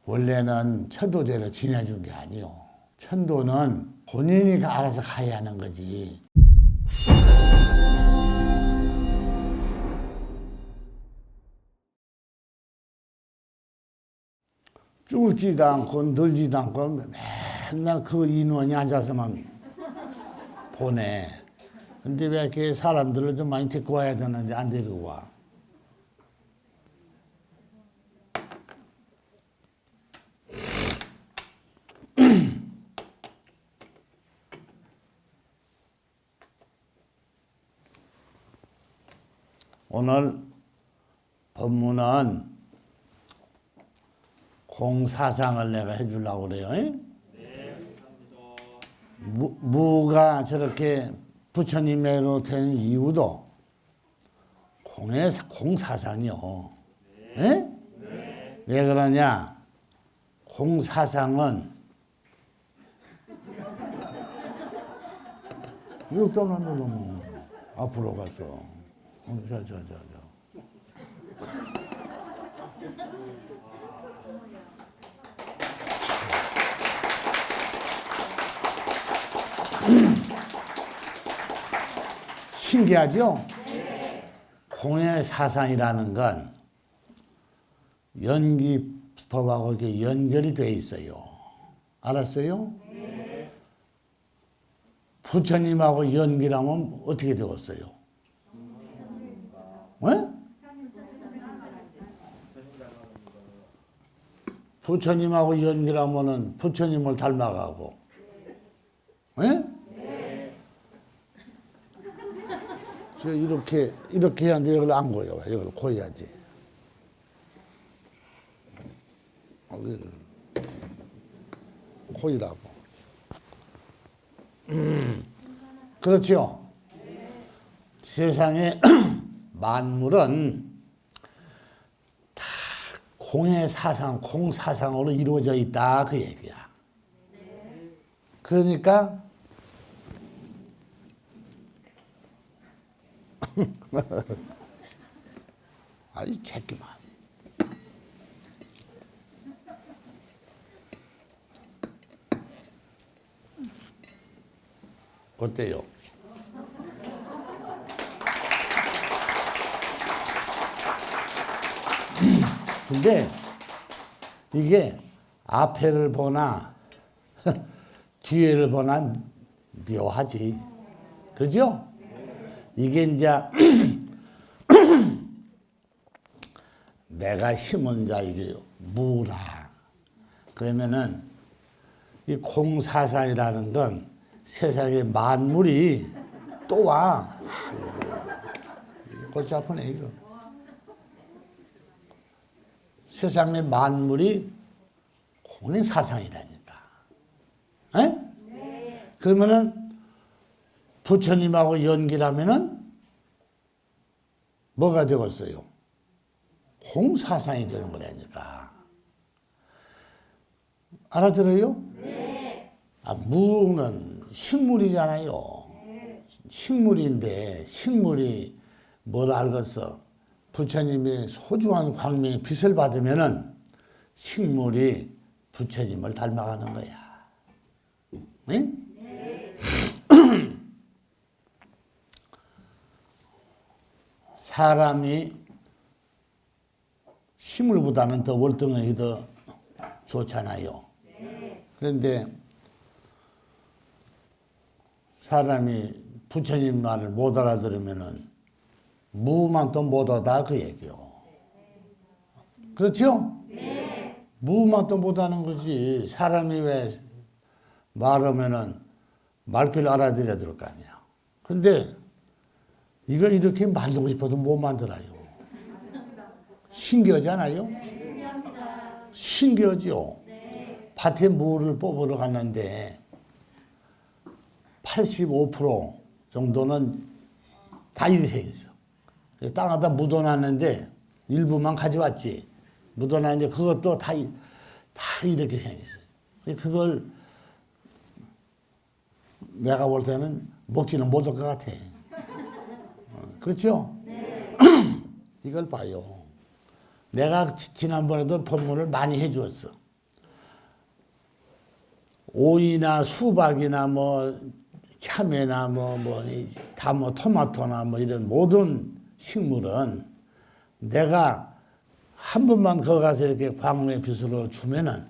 원래는 천도제를 지내준 게 아니요. 천도는 본인이 알아서 가야 하는 거지. 쫄지도 않고 늘지도 않고 맨날 그 인원이 앉아서만 보내. 근데 왜 이렇게 사람들을 좀 많이 데리고 와야 되는데 안 데리고 와. 오늘 법문은 공사상을 내가 해주려고 그래요. 네, 무가 저렇게 부처님으로 된 이유도 공사상이요. 네? 네. 왜 그러냐? 공사상은 이거 떠나면 앞으로 가서 자. 신기하죠? 네. 공의 사상이라는 건 연기법하고 이렇게 연결이 돼 있어요. 알았어요? 네. 부처님하고 연기라면 어떻게 되었어요? 네? 부처님하고 연기라면은 부처님을 닮아가고, 네? 이렇게 해야 돼. 이걸 안 고여. 이걸 고여야지. 고이라고. 그렇죠? 세상에 만물은 다 공의 사상, 공사상으로 이루어져 있다. 그 얘기야. 그러니까 아이 새끼만. 어때요? 근데 이게 앞에를 보나 뒤에를 보나 묘하지. 그죠? 이게 이제 내가 심은 자 이게 무라. 그러면은 이 공사상이라는 건 세상의 만물이 또 와. 골치 아프네 이거. 세상의 만물이 공의사상이라니까. 네. 그러면은 부처님하고 연기라면은 뭐가 되겠어요? 공사상이 되는 거라니까. 알아들어요? 네. 무는 식물이잖아요. 네. 식물인데 식물이 뭘 알겠어? 부처님의 소중한 광명의 빛을 받으면은 식물이 부처님을 닮아가는 거야. 네? 네. 사람이 식물보다는 더 월등하게 더 좋잖아요. 그런데 사람이 부처님 말을 못 알아들으면은 무만 또 못하다 그 얘기요. 그렇죠? 네. 무만 또 못하는 거지. 사람이 왜 말하면은 말귀를 알아들어야 될 거 아니야. 근데 이거 이렇게 만들고 싶어도 못 만들어요. 신기하지 않아요? 신기하죠? 밭에 무를 뽑으러 갔는데 85% 정도는 다 인생 있어. 땅에다 묻어놨는데 일부만 가져왔지. 묻어놨는데 그것도 다 이렇게 생겼어요. 그걸 내가 볼 때는 먹지는 못할 것 같아. 그렇죠? 네. 이걸 봐요. 내가 지난번에도 법문을 많이 해주었어. 오이나 수박이나 뭐 참외나 다 토마토나 이런 모든 식물은 내가 한 번만 거기 가서 이렇게 광명의 빛으로 주면은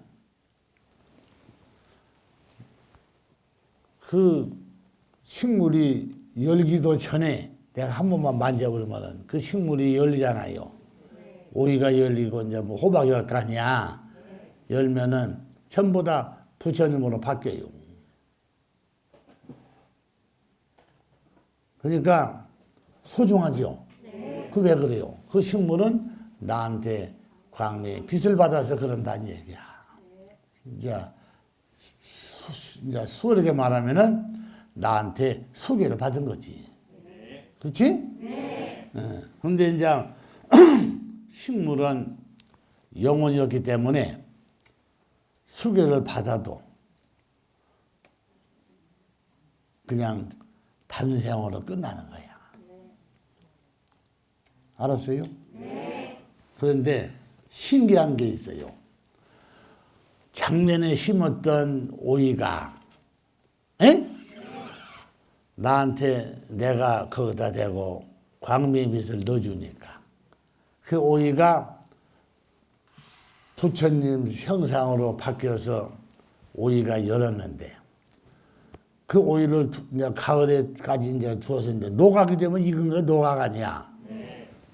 그 식물이 열기도 전에 내가 한 번만 만져버리면은 그 식물이 열리잖아요. 오이가 열리고 이제 뭐 호박이 열 거 아니야. 열면은 전부 다 부처님으로 바뀌어요. 그러니까 소중하죠. 그 왜 그래요? 그 식물은 나한테 광명의 빛을 받아서 그런다는 얘기야. 이제 수월하게 말하면은 나한테 소개를 받은 거지. 그렇지? 네. 근데 이제 식물은 영혼이었기 때문에 수계를 받아도 그냥 단생으로 끝나는 거야. 알았어요? 네. 그런데 신기한 게 있어요. 작년에 심었던 오이가 나한테 내가 거기다 대고 광명의 빛을 넣어주니까 그 오이가 부처님 형상으로 바뀌어서 오이가 열었는데 그 오이를 이제 가을에까지 이제 주어서 이제 노각이 되면 익은 거 노각 아니야.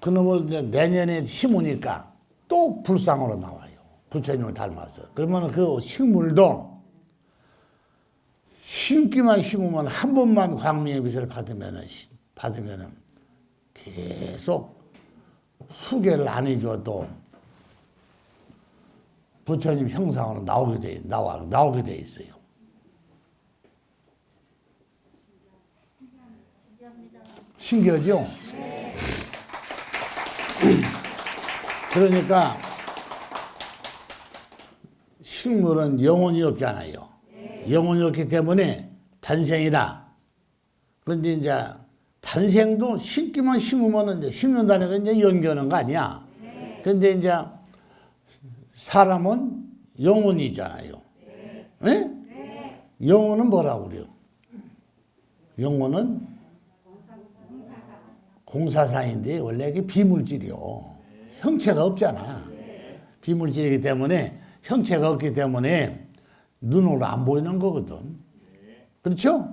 그놈을 이제 내년에 심으니까 또 불상으로 나와요. 부처님을 닮아서. 그러면 그 식물도 심기만 심으면 한 번만 광명의 빛을 받으면은 계속 수계를 안 해줘도 부처님 형상으로 나오게 돼 있어요. 신기하죠? 네. 그러니까 식물은 영혼이 없잖아요. 영혼이 없기 때문에 단생이다. 그런데 이제 단생도 심기만 심으면 이제 심는다는 건 이제 연기하는 거 아니야. 그런데 이제 사람은 영혼이 있잖아요. 네? 영혼은 뭐라고 그래요? 영혼은 공사상인데 원래 이게 비물질이요. 형체가 없잖아. 비물질이기 때문에 형체가 없기 때문에 눈으로 안 보이는 거거든. 그렇죠?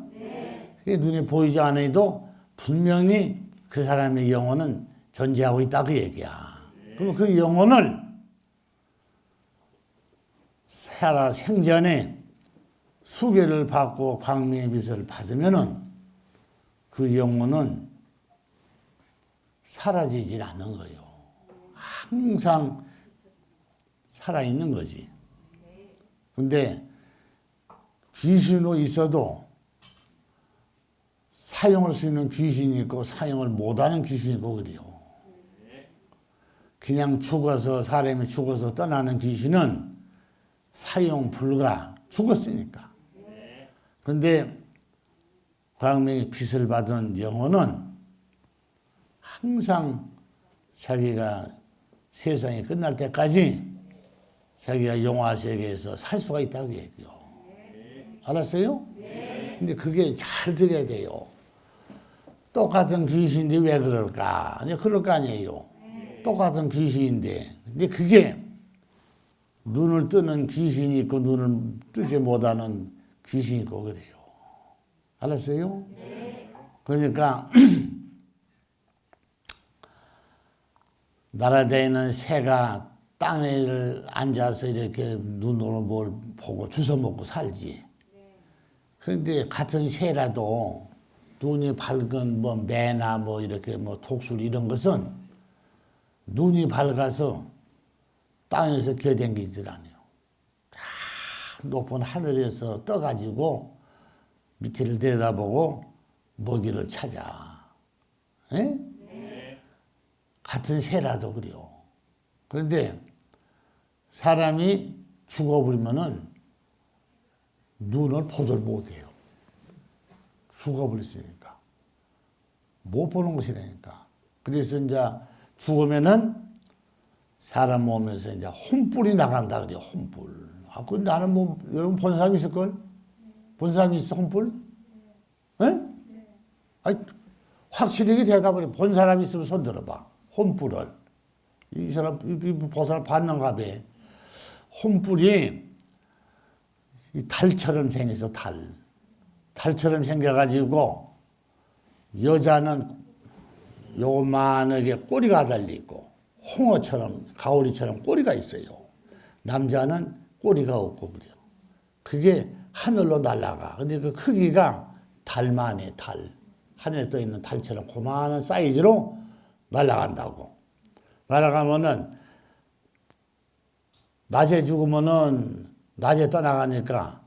눈에 보이지 않아도 분명히 그 사람의 영혼은 존재하고 있다 그 얘기야. 그럼 그 영혼을 살아 생전에 수계를 받고 광명의 빛을 받으면은 그 영혼은 사라지질 않는 거예요. 항상 살아있는 거지. 근데 귀신으로 있어도 사용할 수 있는 귀신이 있고 사용을 못하는 귀신이 있고 그래요. 그냥 사람이 죽어서 떠나는 귀신은 사용 불가, 죽었으니까. 근데 광명의 빛을 받은 영혼은 항상 자기가 세상이 끝날 때까지 자기가 영화세계에서 살 수가 있다고 얘기해요. 알았어요? 근데 그게 잘 들어야 돼요. 똑같은 귀신인데 왜 그럴까? 아니, 그럴 거 아니에요. 똑같은 귀신인데. 근데 그게 눈을 뜨는 귀신이 있고 눈을 뜨지 못하는 귀신이 있고 그래요. 알았어요? 그러니까 날아다니는 새가 땅에 앉아서 이렇게 눈으로 뭘 보고 주워 먹고 살지. 그런데 같은 새라도 눈이 밝은 매나 이렇게 독수리 이런 것은 눈이 밝아서 땅에서 기어다니질 않아요. 다 높은 하늘에서 떠가지고 밑을 내다보고 먹이를 찾아. 에? 같은 새라도 그래요. 그런데 사람이 죽어버리면은 눈을 보질 못해요. 죽어버렸으니까. 못 보는 것이라니까. 그래서 이제 죽으면은 사람 몸에서 이제 혼불이 나간다 그래요. 혼불. 아, 근데 나는 여러분 본 사람 있을걸? 본 사람이 있어, 혼불? 예? 아니, 확실하게 대답을 해. 본 사람이 있으면 손 들어봐. 혼불을. 이 사람, 이 사람 봤는가 봐. 혼불이 달처럼 생겨서 달. 달처럼 생겨가지고, 여자는 요만하게 꼬리가 달려있고, 홍어처럼, 가오리처럼 꼬리가 있어요. 남자는 꼬리가 없고 그래요. 그게 하늘로 날아가. 근데 그 크기가 달만 해, 달. 하늘에 떠 있는 달처럼 고만한 사이즈로 날아간다고. 날아가면은, 낮에 죽으면은, 낮에 떠나가니까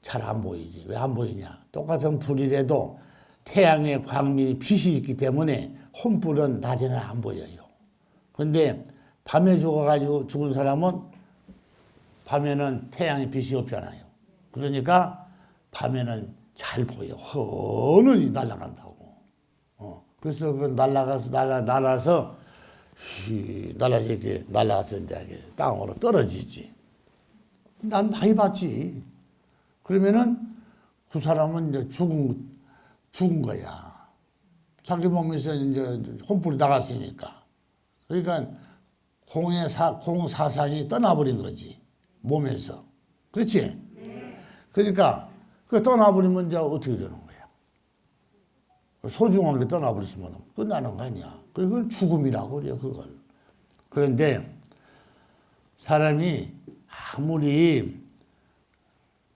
잘 안 보이지. 왜 안 보이냐? 똑같은 불이라도 태양의 광명이 빛이 있기 때문에 혼불은 낮에는 안 보여요. 근데 밤에 죽어가지고 죽은 사람은 밤에는 태양의 빛이 없잖아요. 그러니까 밤에는 잘 보여. 헌히 날아간다고. 그래서 그 날아서 이렇게 날아가서 이제 땅으로 떨어지지. 난 많이 봤지. 그러면은 그 사람은 이제 죽은 거야. 자기 몸에서 이제 혼불이 나갔으니까. 그러니까 공 사상이 떠나버린 거지. 몸에서. 그렇지? 그러니까 그 떠나버리면 이제 어떻게 되는 거야? 소중한 게 떠나버렸으면 끝나는 거 아니야. 그걸 죽음이라고 그래요, 그걸. 그런데 사람이 아무리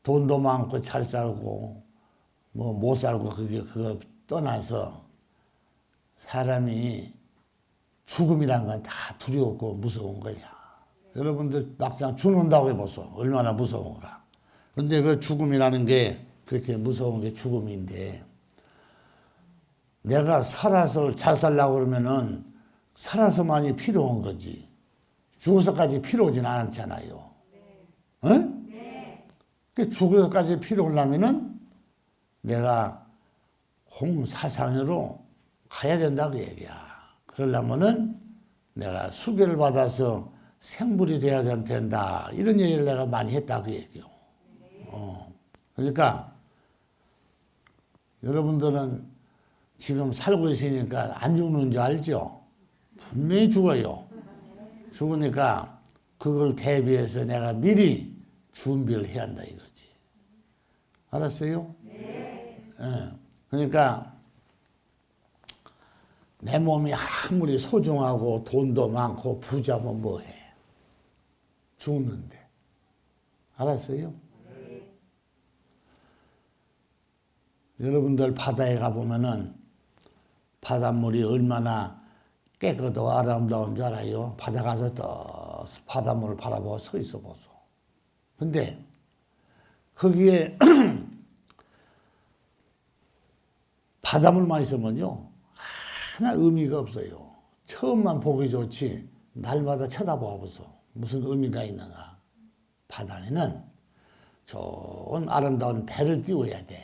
돈도 많고 잘 살고 뭐 못 살고 그거 떠나서 사람이 죽음이란 건 다 두려웠고 무서운 거야. 여러분들 막상 죽는다고 해보소. 얼마나 무서운가. 그런데 그 죽음이라는 게 그렇게 무서운 게 죽음인데 내가 살아서 잘 살려고 그러면은 살아서만이 필요한 거지. 죽어서까지 필요하진 않잖아요. 응? 그 죽어서까지 필요하려면은 내가 공사상으로 가야 된다고 얘기야. 그러려면은 내가 수교를 받아서 생불이 돼야 된다. 이런 얘기를 내가 많이 했다 그 얘기요. 그러니까 여러분들은 지금 살고 있으니까 안 죽는 줄 알죠? 분명히 죽어요. 죽으니까 그걸 대비해서 내가 미리 준비를 해야 한다 이거지. 알았어요? 네. 그러니까 내 몸이 아무리 소중하고 돈도 많고 부자면 뭐해? 죽는데. 알았어요? 네. 여러분들 바다에 가보면은 바닷물이 얼마나 깨끗하고 아름다운 줄 알아요? 바다 가서 또 바닷물을 바라보고 서 있어 보소. 근데 거기에 바닷물만 있으면요 하나 의미가 없어요. 처음만 보기 좋지 날마다 쳐다봐 보소. 무슨 의미가 있는가. 바다에는 좋은 아름다운 배를 띄워야 돼.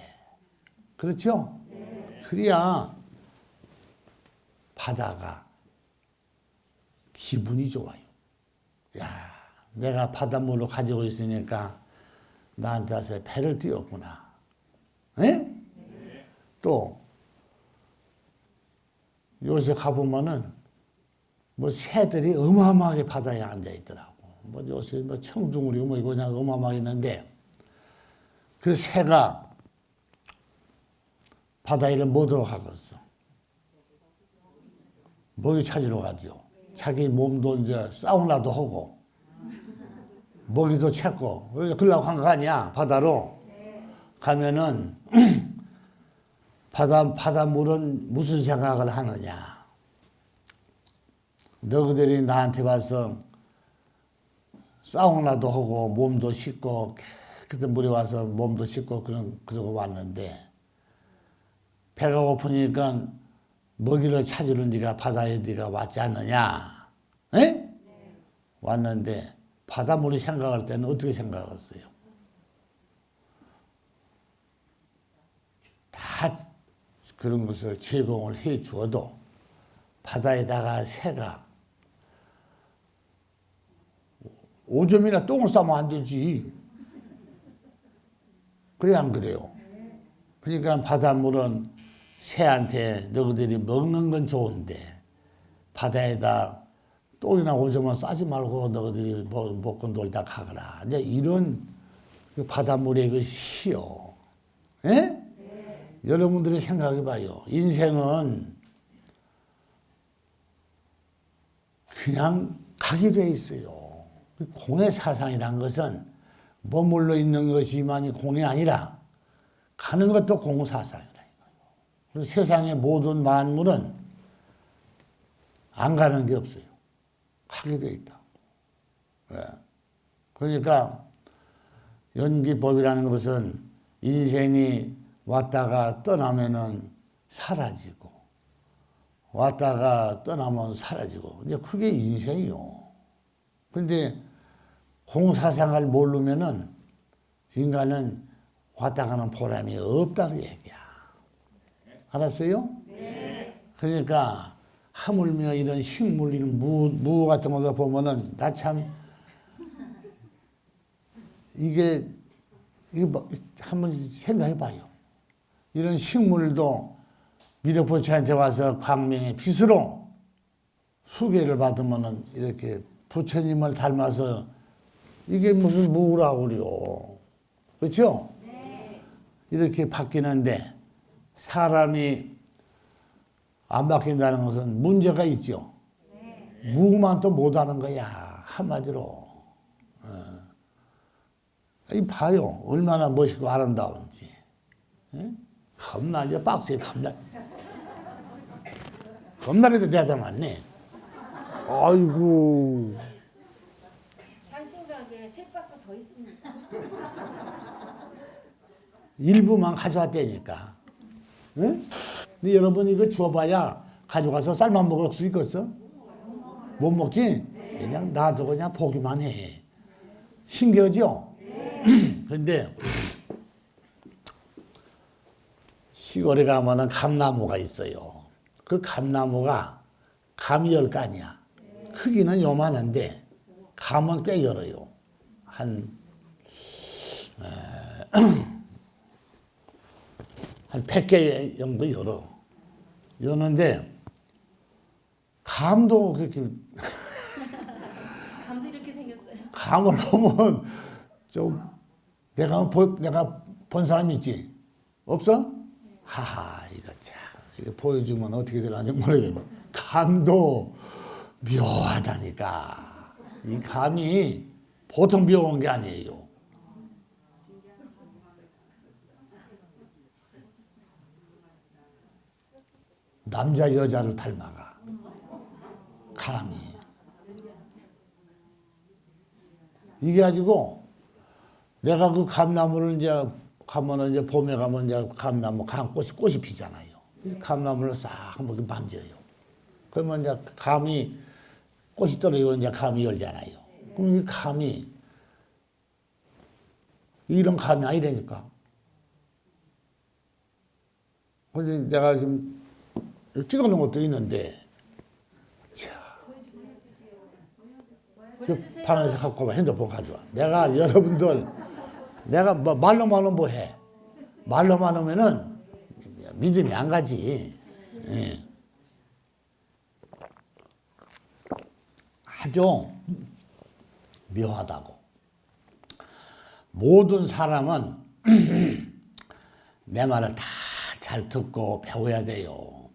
그렇죠? 네. 그래야 바다가 기분이 좋아요. 야, 내가 바닷물을 가지고 있으니까 나한테 와서 배를 띄웠구나. 네? 또 요새 가보면은 뭐 새들이 어마어마하게 바다에 앉아 있더라고. 뭐 요새 뭐 청둥오리고 뭐 이거 그냥 어마어마하게 있는데 그 새가 바다에를 뭐들어 가겠어? 먹이 찾으러 가죠. 자기 몸도 이제 사우나도 하고 먹이도 찾고 그러려고 한 거 아니야. 바다로 가면은 바닷물은 무슨 생각을 하느냐. 너희들이 나한테 와서 사우나도 하고 몸도 씻고 깨끗한 물에 와서 몸도 씻고 그러고 왔는데 배가 고프니까 먹이를 찾으러 네가 바다에 네가 왔지 않느냐? 에? 네. 왔는데 바닷물이 생각할 때는 어떻게 생각했어요? 다 그런 것을 제공을 해 주어도 바다에다가 새가 오줌이나 똥을 싸면 안 되지. 그래 안 그래요? 그러니까 바닷물은 새한테 너희들이 먹는 건 좋은데 바다에다 똥이나 오줌을 싸지 말고 너희들이 먹고 놀다 가거라. 이제 이런 바닷물의 그 시요. 예? 네. 여러분들이 생각해봐요. 인생은 그냥 가게 돼 있어요. 공의 사상이란 것은 머물러 있는 것이만이 공이 아니라 가는 것도 공사상이라. 그래서 세상의 모든 만물은 안 가는 게 없어요. 가게 돼 있다. 네. 그러니까 연기법이라는 것은 인생이 왔다가 떠나면은 사라지고 왔다가 떠나면 사라지고 이제 그게 인생이요. 근데 공사상을 모르면은 인간은 왔다 가는 보람이 없다는 얘기야. 알았어요? 네. 그러니까 하물며 이런 식물, 이런 무 같은 거 보면은 나 참 이게 뭐 한번 생각해 봐요. 이런 식물도 미륵부처한테 와서 광명의 빛으로 수계를 받으면은 이렇게 부처님을 닮아서 이게 무슨 무라고 그래요. 그렇죠? 네. 이렇게 바뀌는데 사람이 안 바뀐다는 것은 문제가 있죠. 네. 무만 또 못하는 거야. 한마디로. 이 봐요. 얼마나 멋있고 아름다운지. 예? 겁나게 빡세게 겁나게도 대단하네. 아이고. 산신각에 세 박스 더 있습니다. 일부만 가져왔다니까. 응? 근데 여러분 이거 줘봐야 가져가서 쌀만 먹을 수 있겠어? 못 먹지? 그냥 놔둬 그냥 보기만 해. 신기하죠? 근데 시골에 가면은 감나무가 있어요. 그 감나무가 감이 10가지야. 크기는 요만한데 감은 꽤 열어요. 한 100개 정도 열어. 여는데 감도 그렇게 감도 이렇게 생겼어요. 감을 보면 좀 내가 본 사람 있지? 없어? 하하 이거 참 이거 보여주면 어떻게 되는지 모르겠네. 감도 묘하다니까. 이 감이 보통 묘한 게 아니에요. 남자 여자를 닮아가. 감이. 이게 가지고 내가 그 감나무를 이제 가면은 이제 봄에 가면 이제 감나무 꽃이 피잖아요. 감나무를 싹 한번 만져요. 그러면 이제 감이 꽃이 떨어지고 이제 감이 열잖아요. 그럼 이 감이 이런 감이 아니라니까. 근데 내가 지금 찍어놓은 것도 있는데, 자, 그 방에서 갖고 와 핸드폰 가져와. 내가 여러분들 내가 뭐 말로만 하면 뭐 해? 말로만 하면은 믿음이 안 가지. 예. 아주 묘하다고. 모든 사람은 내 말을 다 잘 듣고 배워야 돼요.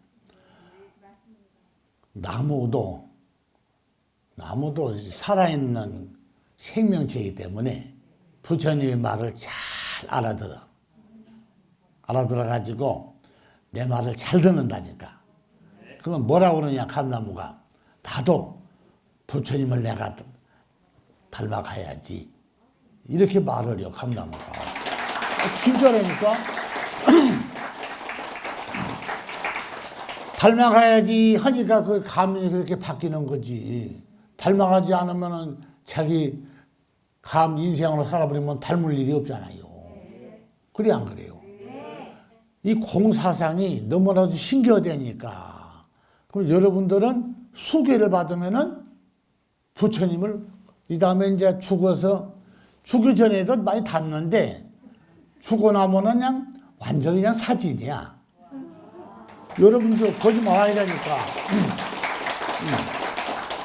나무도 살아있는 생명체이기 때문에 부처님의 말을 잘 알아들어가지고 내 말을 잘 듣는다니까. 그러면 뭐라고 그러냐, 감나무가. 나도 부처님을 내가 닮아가야지. 이렇게 말을 해요, 감나무가. 진짜라니까. 닮아가야지 하니까 그 감이 그렇게 바뀌는 거지. 닮아가지 않으면은 자기 감 인생으로 살아버리면 닮을 일이 없잖아요. 그래 안 그래요? 이 공사상이 너무나도 신기하다니까. 그럼 여러분들은 수계를 받으면은 부처님을 이 다음에 이제 죽어서 죽기 전에도 많이 닮는데 죽고 나면은 그냥 완전히 그냥 사진이야. 여러분도 보지 말아야 되니까.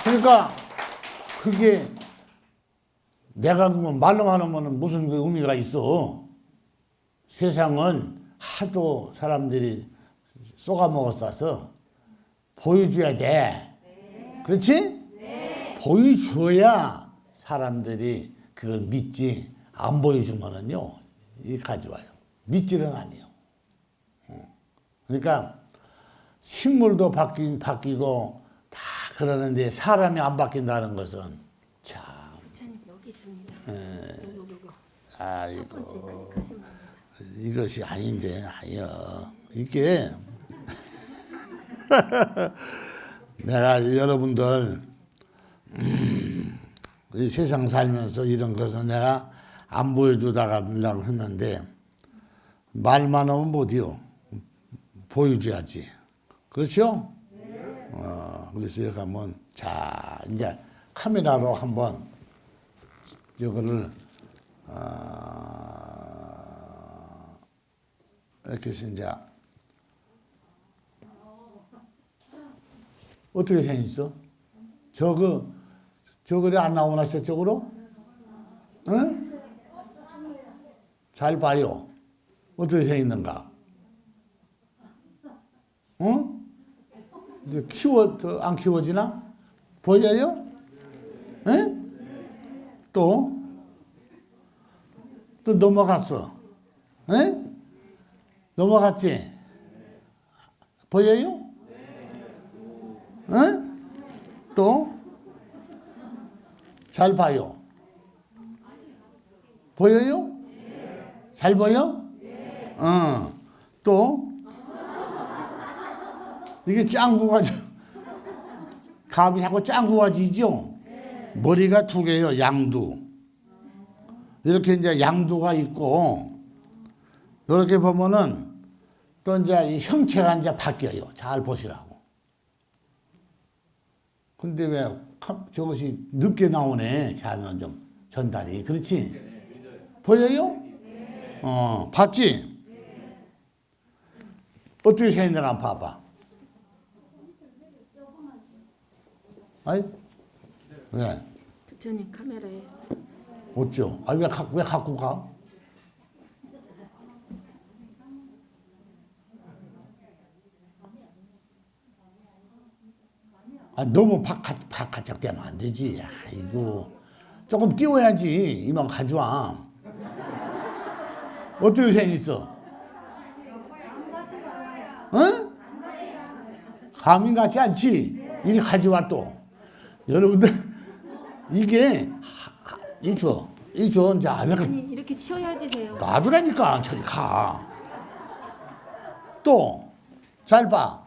그러니까 그게 내가 그러면 말로만 하면 무슨 의미가 있어. 세상은 하도 사람들이 쏘가먹었어서 보여줘야 돼. 그렇지? 보여줘야 사람들이 그걸 믿지. 안 보여주면은요, 이 가져와요. 믿지는 않아요. 그러니까 식물도 바뀌고 다 그러는데 사람이 안 바뀐다는 것은 참. 부처님 여기 있습니다. 요거. 아이고. 이것이 아닌데, 아니요. 이게 내가 여러분들 이 세상 살면서 이런 것은 내가 안 보여주다가 하려고 했는데 말만 하면 못해요. 보여줘야지. 그렇죠? 그래서 여기 한번 자 이제 카메라로 한번 이거를 이렇게 해서 이제 어떻게 생겼어? 저거를 안 나오나 저쪽으로? 응? 잘 봐요. 어떻게 생겼는가? 응? 이제 안 키워지나? 보여요? 응? 또 넘어갔어. 응? 넘어갔지? 보여요? 응? 또? 잘 봐요. 보여요? 잘 보여? 또? 이게 짱구가, 감이 자꾸 짱구가 지죠? 머리가 두 개요, 양두. 이렇게 이제 양두가 있고, 이렇게 보면은 또 이제 이 형체가 이제 바뀌어요. 잘 보시라고. 근데 왜 저것이 늦게 나오네. 자는 좀 전달이. 그렇지? 보여요? 봤지? 어떻게 생겼나 한번 봐봐. 아이? 왜? 부처님 카메라에. 어쩌? 아, 왜 갖고 가? 아, 너무 바깥짝 되면 안 되지. 아이고. 조금 띄워야지. 이만 가져와. 어떻게 생겼어? 응? 감이 같지 않지? 이리 가져와 또. 여러분들, 이게, 이줘. 이제, 아니 이렇게 치워야 되세요. 놔두라니까, 저리 가. 또, 잘 봐.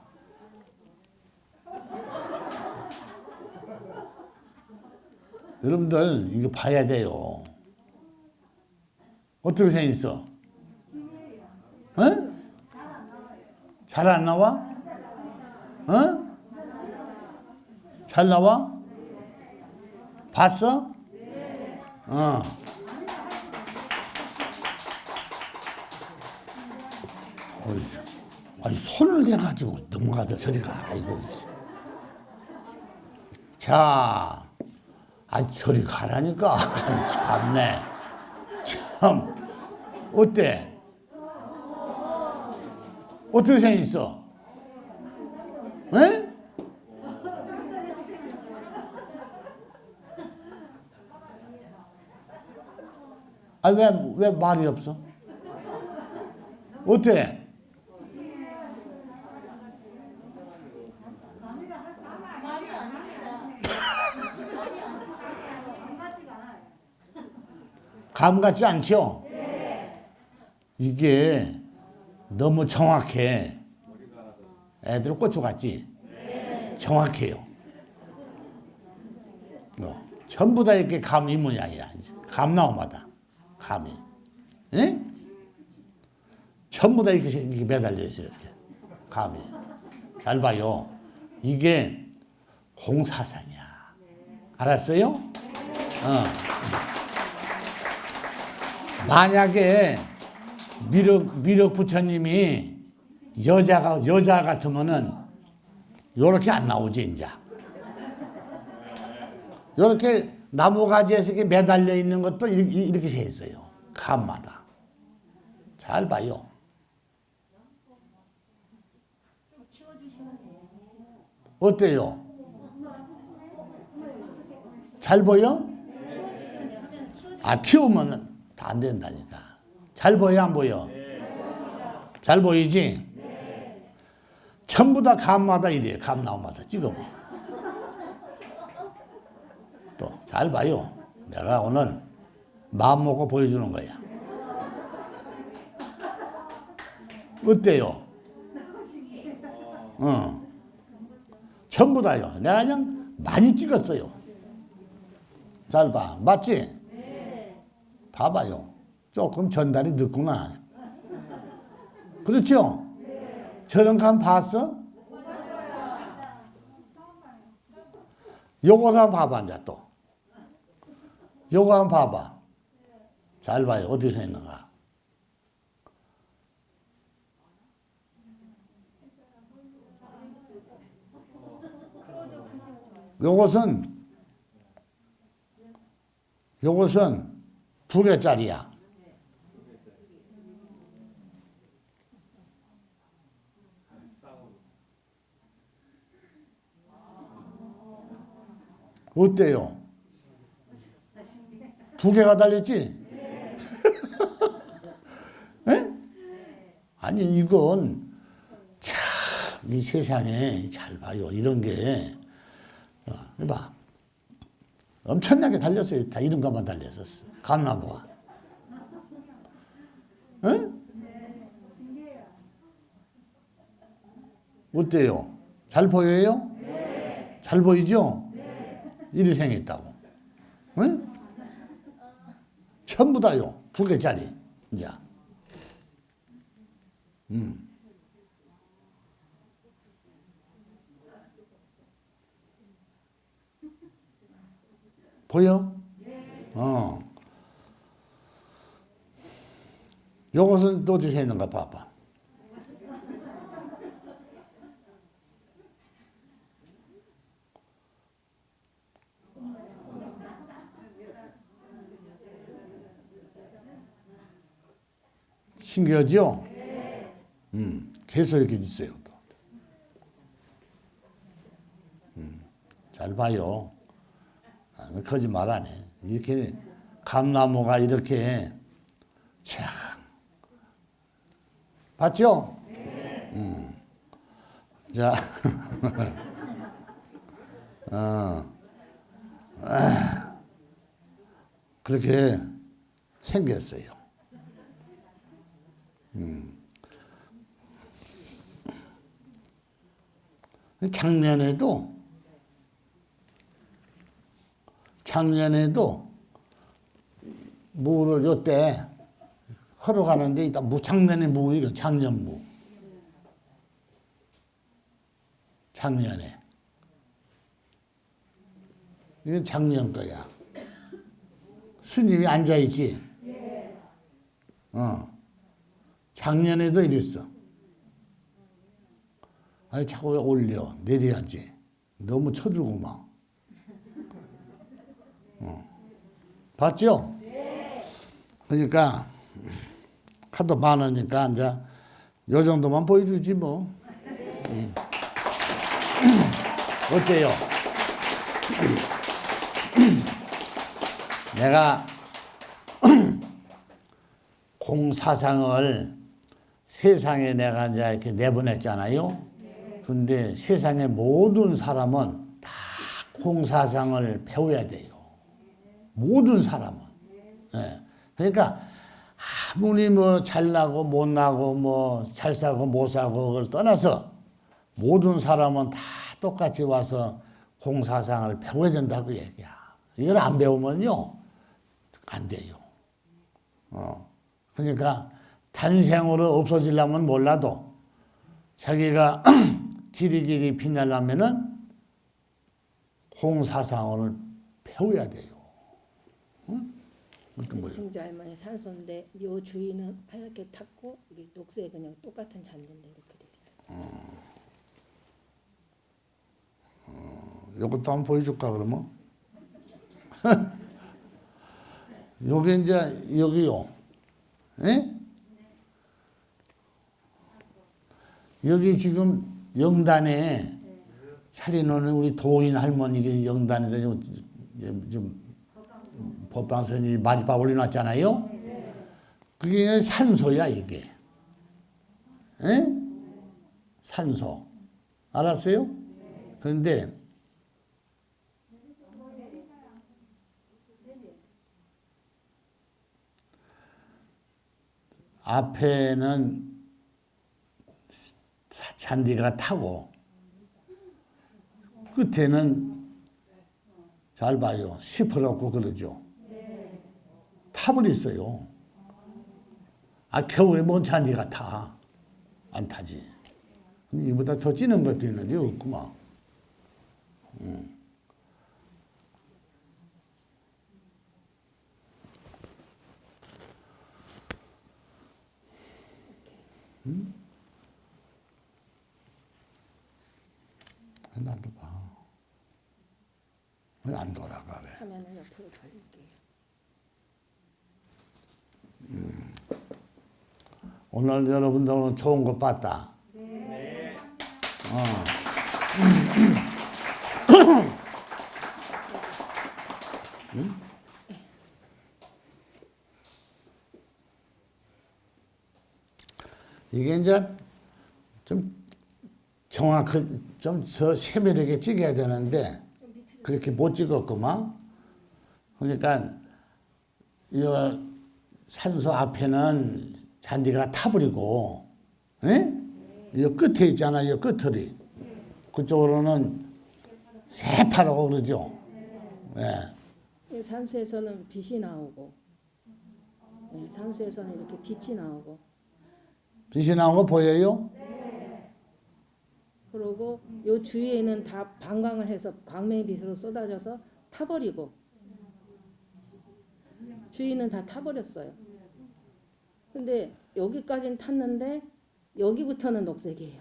여러분들, 이거 봐야 돼요. 어떻게 생겼어? 응? 잘 안 나와? 응? 잘 나와? 봤어? 아니, 손을 대가지고 넘어가다 저리 가. 아이고. 자, 저리 가라니까. 아이, 참네. 참, 어때? 어떻게 생겼어? 에? 아, 왜 말이 없어? 어때? 감 같지 않죠? 이게 너무 정확해. 애들 고추 같지? 정확해요. 전부 다 이렇게 감이 모양이야. 감 나오마다. 감이. 예? 전부 다 이렇게 매달려 있어요. 이렇게. 감이. 잘 봐요. 이게 공사상이야. 알았어요? 만약에 미륵 부처님이 여자 같으면은 요렇게 안 나오지 이제. 요렇게 나무 가지에서 이렇게 매달려 있는 것도 이렇게 세 있어요. 칸마다. 잘 봐요. 어때요? 잘 보여? 아, 키우면 다 안 된다니까. 잘 보여, 안 보여? 잘 보이지? 전부 다 감마다 이래요. 감나무마다 찍어봐. 또, 잘 봐요. 내가 오늘 마음 먹고 보여주는 거야. 어때요? 전부 다요. 내가 그냥 많이 찍었어요. 잘 봐. 맞지? 봐봐요. 조금 전달이 늦구나. 그렇죠? 저런 감 봤어? 요거 한번 봐봐, 이제 또. 요거 한번 봐봐. 잘 봐요. 어떻게 생겼는가. 요것은 2개짜리야. 어때요? 2개가 달렸지? 에? 아니, 이건 참, 이 세상에 잘 봐요. 이런 게, 봐. 엄청나게 달렸어요. 다 이런 것만 달렸었어. 감나무가. 응? 어때요? 잘 보여요? 잘 보이죠? 이리 생겼다고. 응? 전부 다요. 2개짜리. 이제. 보여? 요것은 또 어디서 있는가 봐봐. 신기하죠? 계속 이렇게 있어요. 또. 잘 봐요. 거짓말 안 해. 이렇게 감나무가 이렇게 참 봤죠? 자, 그렇게 생겼어요. 작년에도 무를 요때 하러 가는데 이따 작년에 무 이건 작년무. 작년에. 이건 작년 거야. 스님이 앉아있지? 작년에도 이랬어. 아니, 자꾸 올려. 내려야지. 너무 쳐들고 막. 봤죠? 그러니까, 하도 많으니까, 이제, 요 정도만 보여주지, 뭐. 어때요? 내가 공사상을 세상에 내가 이제 이렇게 내보냈잖아요. 근데 세상의 모든 사람은 다 공사상을 배워야 돼요. 모든 사람은. 예. 그러니까 아무리 뭐 잘나고 못나고 뭐 잘 사고 못 사고 그걸 떠나서 모든 사람은 다 똑같이 와서 공사상을 배워야 된다고 얘기야. 이걸 안 배우면요 안 돼요. 그러니까 단생으로 없어지려면 몰라도 자기가 길이 빛나려면은 공사상을 배워야 돼요. 뭐예요? 증조 할머니 산소인데 요 주위는 하얗게 탔고 이게 녹색 그냥 똑같은 잔디인데 이렇게 돼 있어요. 이것도 한번 보여줄까 그러면? 여기 이제 여기요. 예? 여기 지금 영단에 차려놓는 우리 도인 할머니가 영단에다 좀 법방선이 마지막 올려놨잖아요. 그게 산소야 이게. 예? 산소. 알았어요? 그런데 앞에는 잔디가 타고 끝에는 잘 봐요. 시퍼렇고 그러죠. 탑을 있어요. 아 겨울에 뭔 잔디가 타? 안 타지. 근데 이보다 더 진한 것도 있는데 없구만. 나도 봐. 왜 안 돌아가 왜? 화면을 옆으로 돌릴게요. 오늘 여러분들 오늘 좋은 거 봤다. 네. 이게 이제 좀 정확히 좀 더 세밀하게 찍어야 되는데 그렇게 못 찍었구만. 그러니까 이 산소 앞에는 잔디가 타버리고, 예? 이 끝에 있잖아, 이 끝털이. 그쪽으로는 새파랗고 그러죠. 예. 산수에서는 빛이 나오고, 산수에서는 이렇게 빛이 나오고, 빛이 나온 거 보여요? 그리고 요 주위에는 다 방광을 해서 광명의 빛으로 쏟아져서 타버리고, 주위는 다 타버렸어요. 근데 여기까지는 탔는데 여기부터는 녹색이에요.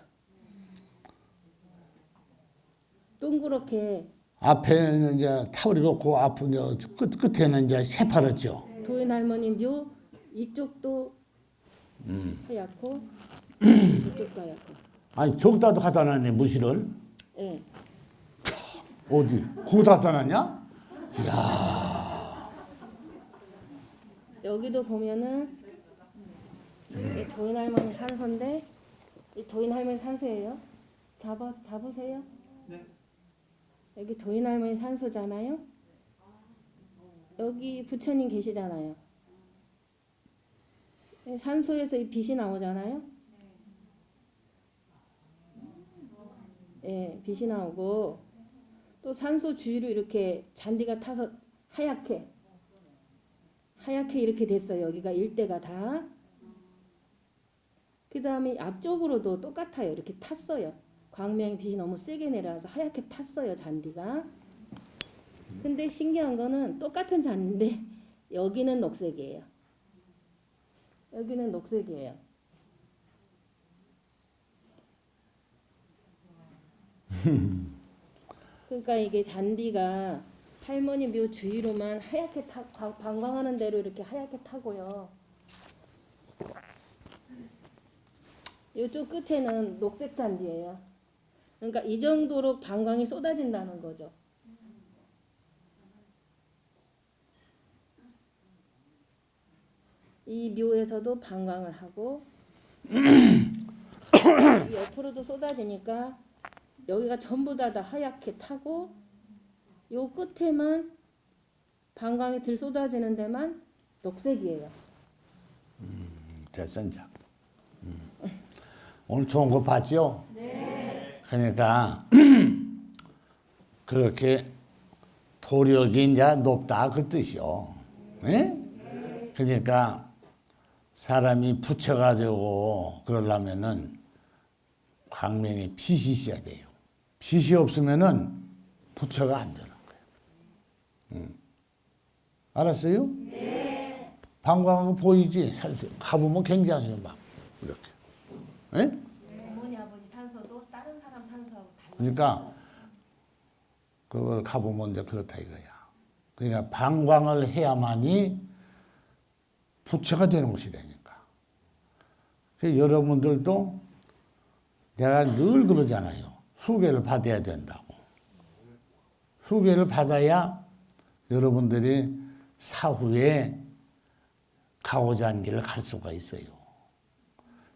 동그랗게 앞에는 이제 타버리고 그 앞 끝에는 이제 새파랗죠. 도인 할머니 묘 이쪽도 하얗고 이쪽도 하얗고. 아니 저기다도 갖다 놨네 무시를. 예. 어디? 거기다 갖다 놨냐? 이야. 여기도 보면은 이 도인 할머니 산소인데 이 도인 할머니 산소예요. 잡으세요. 네. 여기 도인 할머니 산소잖아요. 여기 부처님 계시잖아요. 산소에서 이 빛이 나오잖아요. 예, 빛이 나오고 또 산소 주위로 이렇게 잔디가 타서 하얗게 이렇게 됐어요. 여기가 일대가 다. 그 다음에 앞쪽으로도 똑같아요. 이렇게 탔어요. 광명의 빛이 너무 세게 내려와서 하얗게 탔어요. 잔디가. 근데 신기한 거는 똑같은 잔디인데 여기는 녹색이에요. 여기는 녹색이에요. 그러니까 이게 잔디가 할머니 묘 주위로만 하얗게 방광하는 대로 이렇게 하얗게 타고요. 이쪽 끝에는 녹색 잔디예요. 그러니까 이 정도로 방광이 쏟아진다는 거죠. 이 묘에서도 방광을 하고 이 옆으로도 쏟아지니까 여기가 전부 다 하얗게 타고 요 끝에만 방광이 들 쏟아지는 데만 녹색이에요. 됐어 이제. 오늘 좋은 거 봤죠? 네. 그러니까 그렇게 도력이 이제 높다 그 뜻이요. 네? 그러니까 사람이 부처가 되고 그러려면은 광명에 빛이 있어야 돼요. 빛이 없으면은 부처가 안 되는 거예요. 알았어요? 네. 방광은 보이지. 가보면 굉장해요, 막 이렇게. 예? 어머니 아버지 산소도 다른 사람 산소하고 달라요. 그러니까 그걸 가보면 이제 그렇다 이거야. 그러니까 방광을 해야만이 부처가 되는 것이 되니까. 그래서 여러분들도 내가 늘 그러잖아요. 수계를 받아야 된다고. 수계를 받아야 여러분들이 사후에 가고자 하는 길을 갈 수가 있어요.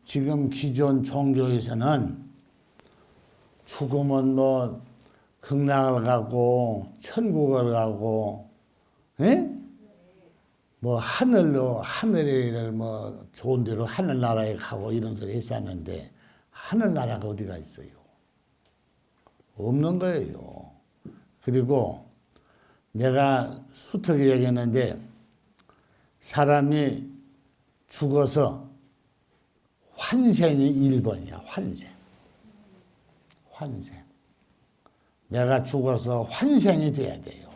지금 기존 종교에서는 죽으면 뭐 극락을 가고 천국을 가고, 예? 뭐 하늘을 뭐 좋은 데로 하늘나라에 가고 이런 소리 했었는데 하늘나라가 어디가 있어요? 없는 거예요. 그리고 내가 수특이 얘기했는데 사람이 죽어서 환생이 1번이야. 환생. 내가 죽어서 환생이 돼야 돼요.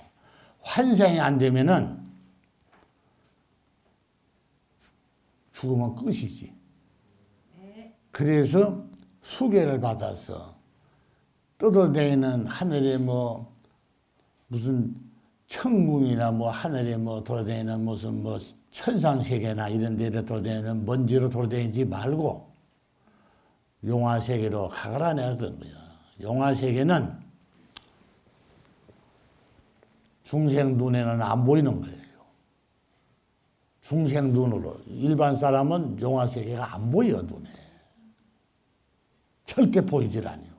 환생이 안 되면은 죽으면 끝이지. 그래서 수계를 받아서 떠돌다니는 하늘에 뭐 무슨 천궁이나 뭐 하늘에 뭐 돌아다니는 무슨 뭐 천상세계나 이런 데를 돌아다니는 먼지로 돌아다니지 말고 용화세계로 가거라 내가 그런 거야. 용화세계는 중생 눈에는 안 보이는 거예요. 중생 눈으로. 일반 사람은 용화세계가 안 보여, 눈에. 절대 보이질 않아요.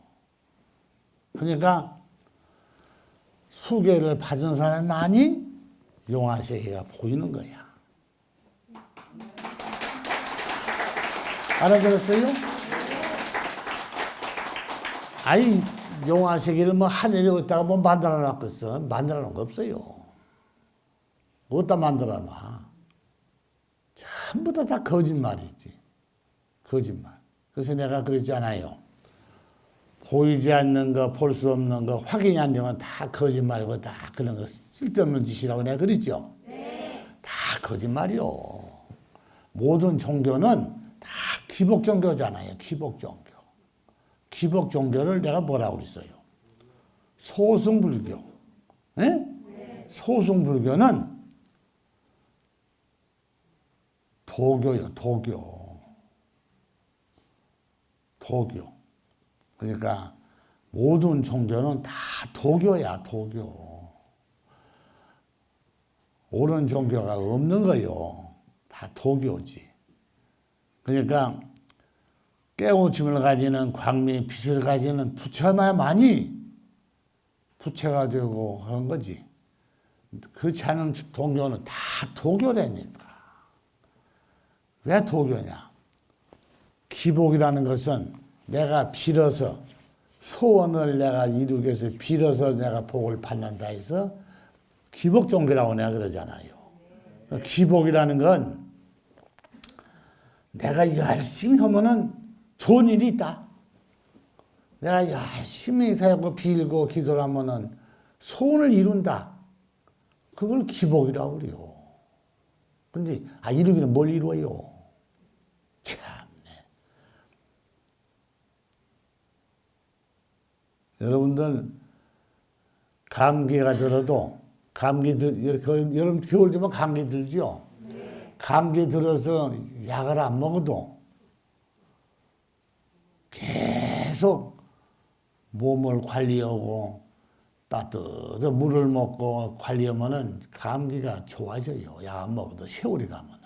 그러니까 수계를 받은 사람만이 용화세계가 보이는 거야. 알아들었어요? 아이, 용화세계를 뭐 하늘에 어디다가 뭐 만들어 놨겠어? 만들어 놓은 거 없어요. 어디다 만들어 놔? 전부 다 거짓말이지. 거짓말. 그래서 내가 그랬잖아요. 보이지 않는 거, 볼 수 없는 거, 확인이 안 되면 다 거짓말이고 다 그런 거 쓸데없는 짓이라고 내가 그랬죠? 네. 다 거짓말이요. 모든 종교는 다 기복 종교잖아요. 기복 종교. 기복 종교를 내가 뭐라고 그랬어요? 소승불교. 네? 네. 소승불교는 도교요, 도교. 그러니까 모든 종교는 다 도교야, 도교. 옳은 종교가 없는 거요. 다 도교지. 그러니까 깨우침을 가지는 광미 빛을 가지는 부처만이 부처가 되고 그런 거지. 그렇지 않은 종교는 다 도교라니까. 왜 도교냐? 기복이라는 것은 내가 빌어서 소원을 내가 이루기 위해서 빌어서 내가 복을 받는다 해서 기복 종교라고 내가 그러잖아요. 기복이라는 건 내가 열심히 하면은 좋은 일이 있다. 내가 열심히 하고 빌고 기도를 하면은 소원을 이룬다. 그걸 기복이라고 그래요. 근데 이루기는 뭘 이루어요? 참네. 여러분들 감기가 들어도 여름 겨울 되면 감기 들죠. 감기 들어서 약을 안 먹어도 계속 몸을 관리하고 따뜻한 물을 먹고 관리하면은 감기가 좋아져요. 약 안 먹어도 세월이 가면은.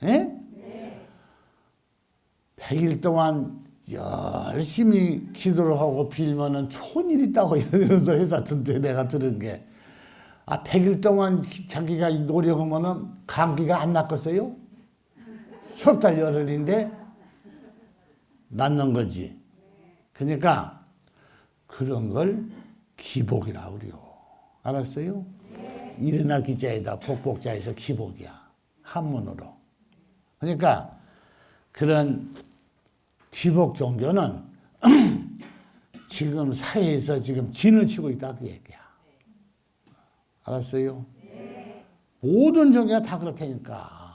예? 네. 100일 동안 열심히 기도를 하고 빌면은 좋은 일 있다고 이런 소리 같은데 내가 들은 게. 100일 동안 자기가 노력하면은 감기가 안 낫겠어요? 석 달 열흘인데 낫는 거지. 그러니까 그런 걸 기복이라고 그래요. 알았어요? 네. 일어날 기자에다 복복자에서 기복이야. 한문으로. 그러니까 그런 기복 종교는 지금 사회에서 지금 진을 치고 있다 그 얘기야. 알았어요? 네. 모든 종교가 다 그렇다니까.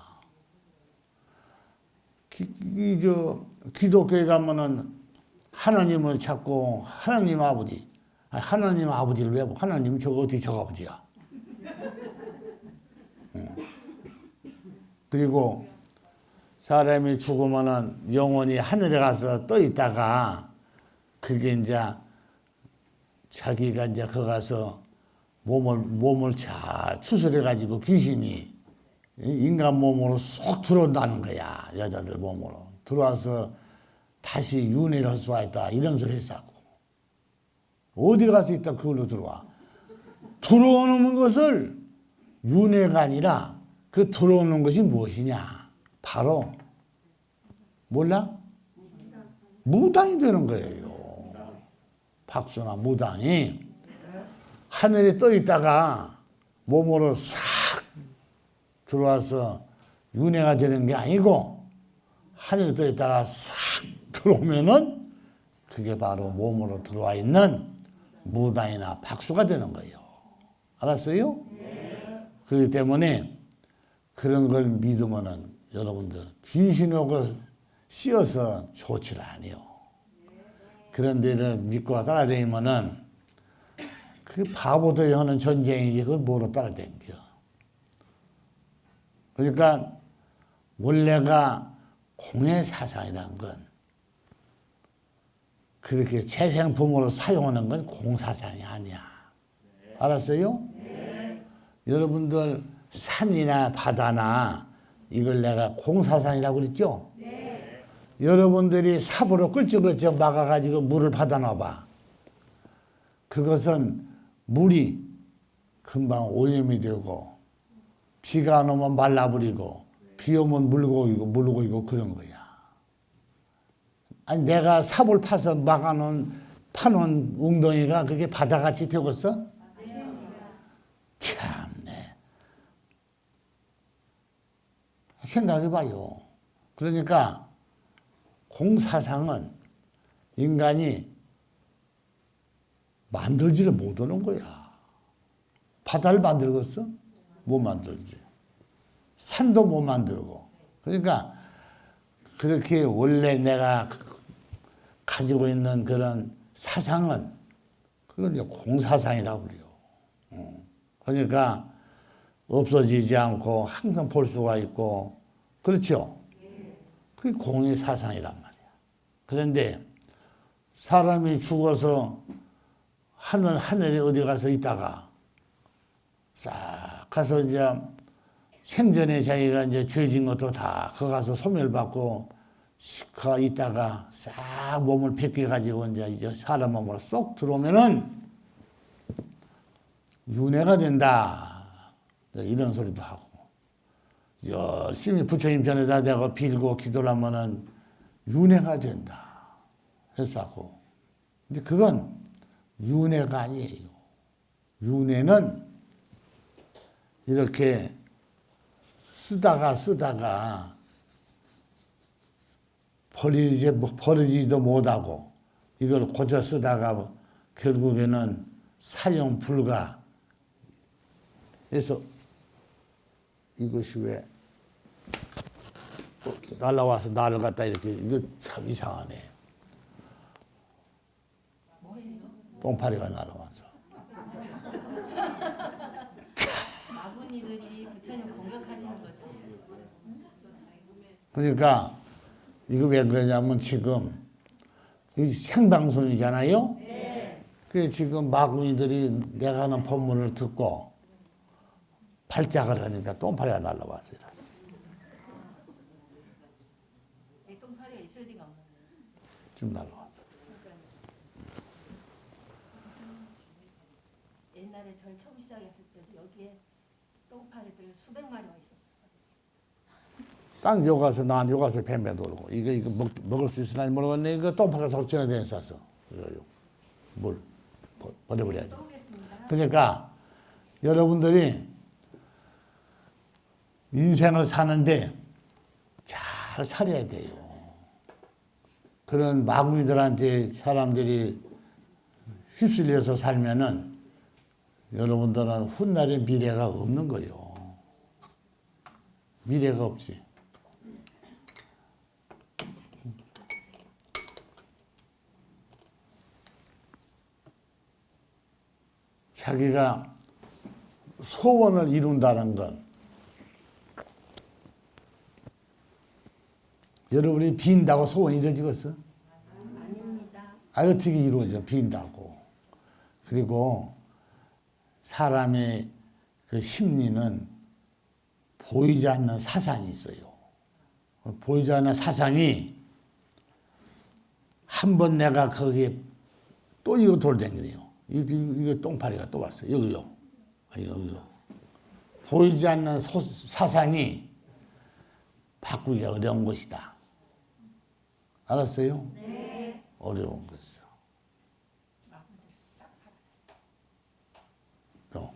기독교에 가면은 하나님을 찾고 하나님 아버지, 아니, 하나님 아버지를 왜 하나님 저거 어디 저거 아버지야. 그리고 사람이 죽으면은 영혼이 하늘에 가서 떠 있다가 그게 이제 자기가 이제 거 가서 몸을 잘 추스려 가지고 귀신이 인간 몸으로 쏙 들어온다는 거야. 여자들 몸으로 들어와서 다시 윤회를 할 수가 있다 이런 소리 했었고 어디 가서 있다 그걸로 들어와. 들어오는 것을 윤회가 아니라 그 들어오는 것이 무엇이냐? 바로 몰라? 무당이 되는 거예요. 박수나 무당이 하늘에 떠 있다가 몸으로 싹 들어와서 윤회가 되는 게 아니고 하늘에 떠 있다가 싹 들어오면은 그게 바로 몸으로 들어와 있는 무당이나 박수가 되는 거예요. 알았어요? 네. 그렇기 때문에 그런 걸 믿으면은 여러분들 귀신하고 씌어서 좋지를 않아요. 그런 데를 믿고 따라다니면은 그 바보들이 하는 전쟁이지 그걸 뭐로 따라다니죠. 그러니까 원래가 공의 사상이란 건 그렇게 재생품으로 사용하는 건 공사상이 아니야. 알았어요? 네. 여러분들 산이나 바다나 이걸 내가 공사상이라고 그랬죠? 네. 여러분들이 삽으로 끌적끌적 막아가지고 물을 받아놔봐. 그것은 물이 금방 오염이 되고 비가 안 오면 말라버리고 비 오면 물고이고 그런 거야. 아니 내가 삽을 파서 파놓은 웅덩이가 그게 바다같이 되겠어? 참네. 생각해봐요. 그러니까 공사상은 인간이 만들지를 못하는 거야. 바다를 만들겠어? 못 만들지. 산도 못 만들고. 그러니까 그렇게 원래 내가 가지고 있는 그런 사상은 그건 이제 공사상이라고 그래요. 그러니까 없어지지 않고 항상 볼 수가 있고 그렇죠? 그게 공의 사상이란 말이야. 그런데 사람이 죽어서 하늘에 어디 가서 있다가 싹 가서 이제 생전에 자기가 이제 죄진 것도 다 거기 가서 소멸받고 가 있다가 싹 몸을 벗겨가지고 이제 사람 몸으로 쏙 들어오면은 윤회가 된다. 이런 소리도 하고 열심히 부처님 전에다 대고 빌고 기도를 하면은 윤회가 된다. 했었고. 근데 그건 윤회가 아니에요. 윤회는 이렇게 쓰다가 버리지도 못하고 이걸 고쳐 쓰다가 결국에는 사용 불가 해서 이것이 왜 날라와서 나를 갖다 이렇게 이거 참 이상하네. 뭐예요? 똥파리가 날아와서. 마구니들이 부처님 공격하시는 거지. 그러니까 이거 왜 그러냐면 지금 이 생방송이잖아요. 네. 그 지금 마구니들이 내가 하는 법문을 듣고 발작을 하니까 똥파리가 날라왔어요. 똥파리가 있을 리가 없는데. 지금 날라왔어. 옛날에 절 처음 시작했을 때 여기에 똥파리들 수백 마리가 있었어. 딱 여기 가서 나한테 여기 가서 뱀배 돌고 이거 먹을 수 있으나 모르겠네. 이거 똥파리가 설치나 돼 있었어. 물 버려버려야지. 그러니까 여러분들이 인생을 사는데 잘 살아야 돼요. 그런 마구니들한테 사람들이 휩쓸려서 살면은 여러분들은 훗날에 미래가 없는 거예요. 미래가 없지. 자기가 소원을 이룬다는 건 여러분이 빈다고 소원이 이루어지겠어? 아닙니다. 어떻게 이루어져? 빈다고. 그리고 사람의 그 심리는 보이지 않는 사상이 있어요. 보이지 않는 사상이 한 번 내가 거기에 또 이거 돌아다니네요. 이거 똥파리가 또 왔어요. 여기요. 여기요. 보이지 않는 사상이 바꾸기가 어려운 것이다. 알았어요? 네. 어려운 것이요. 또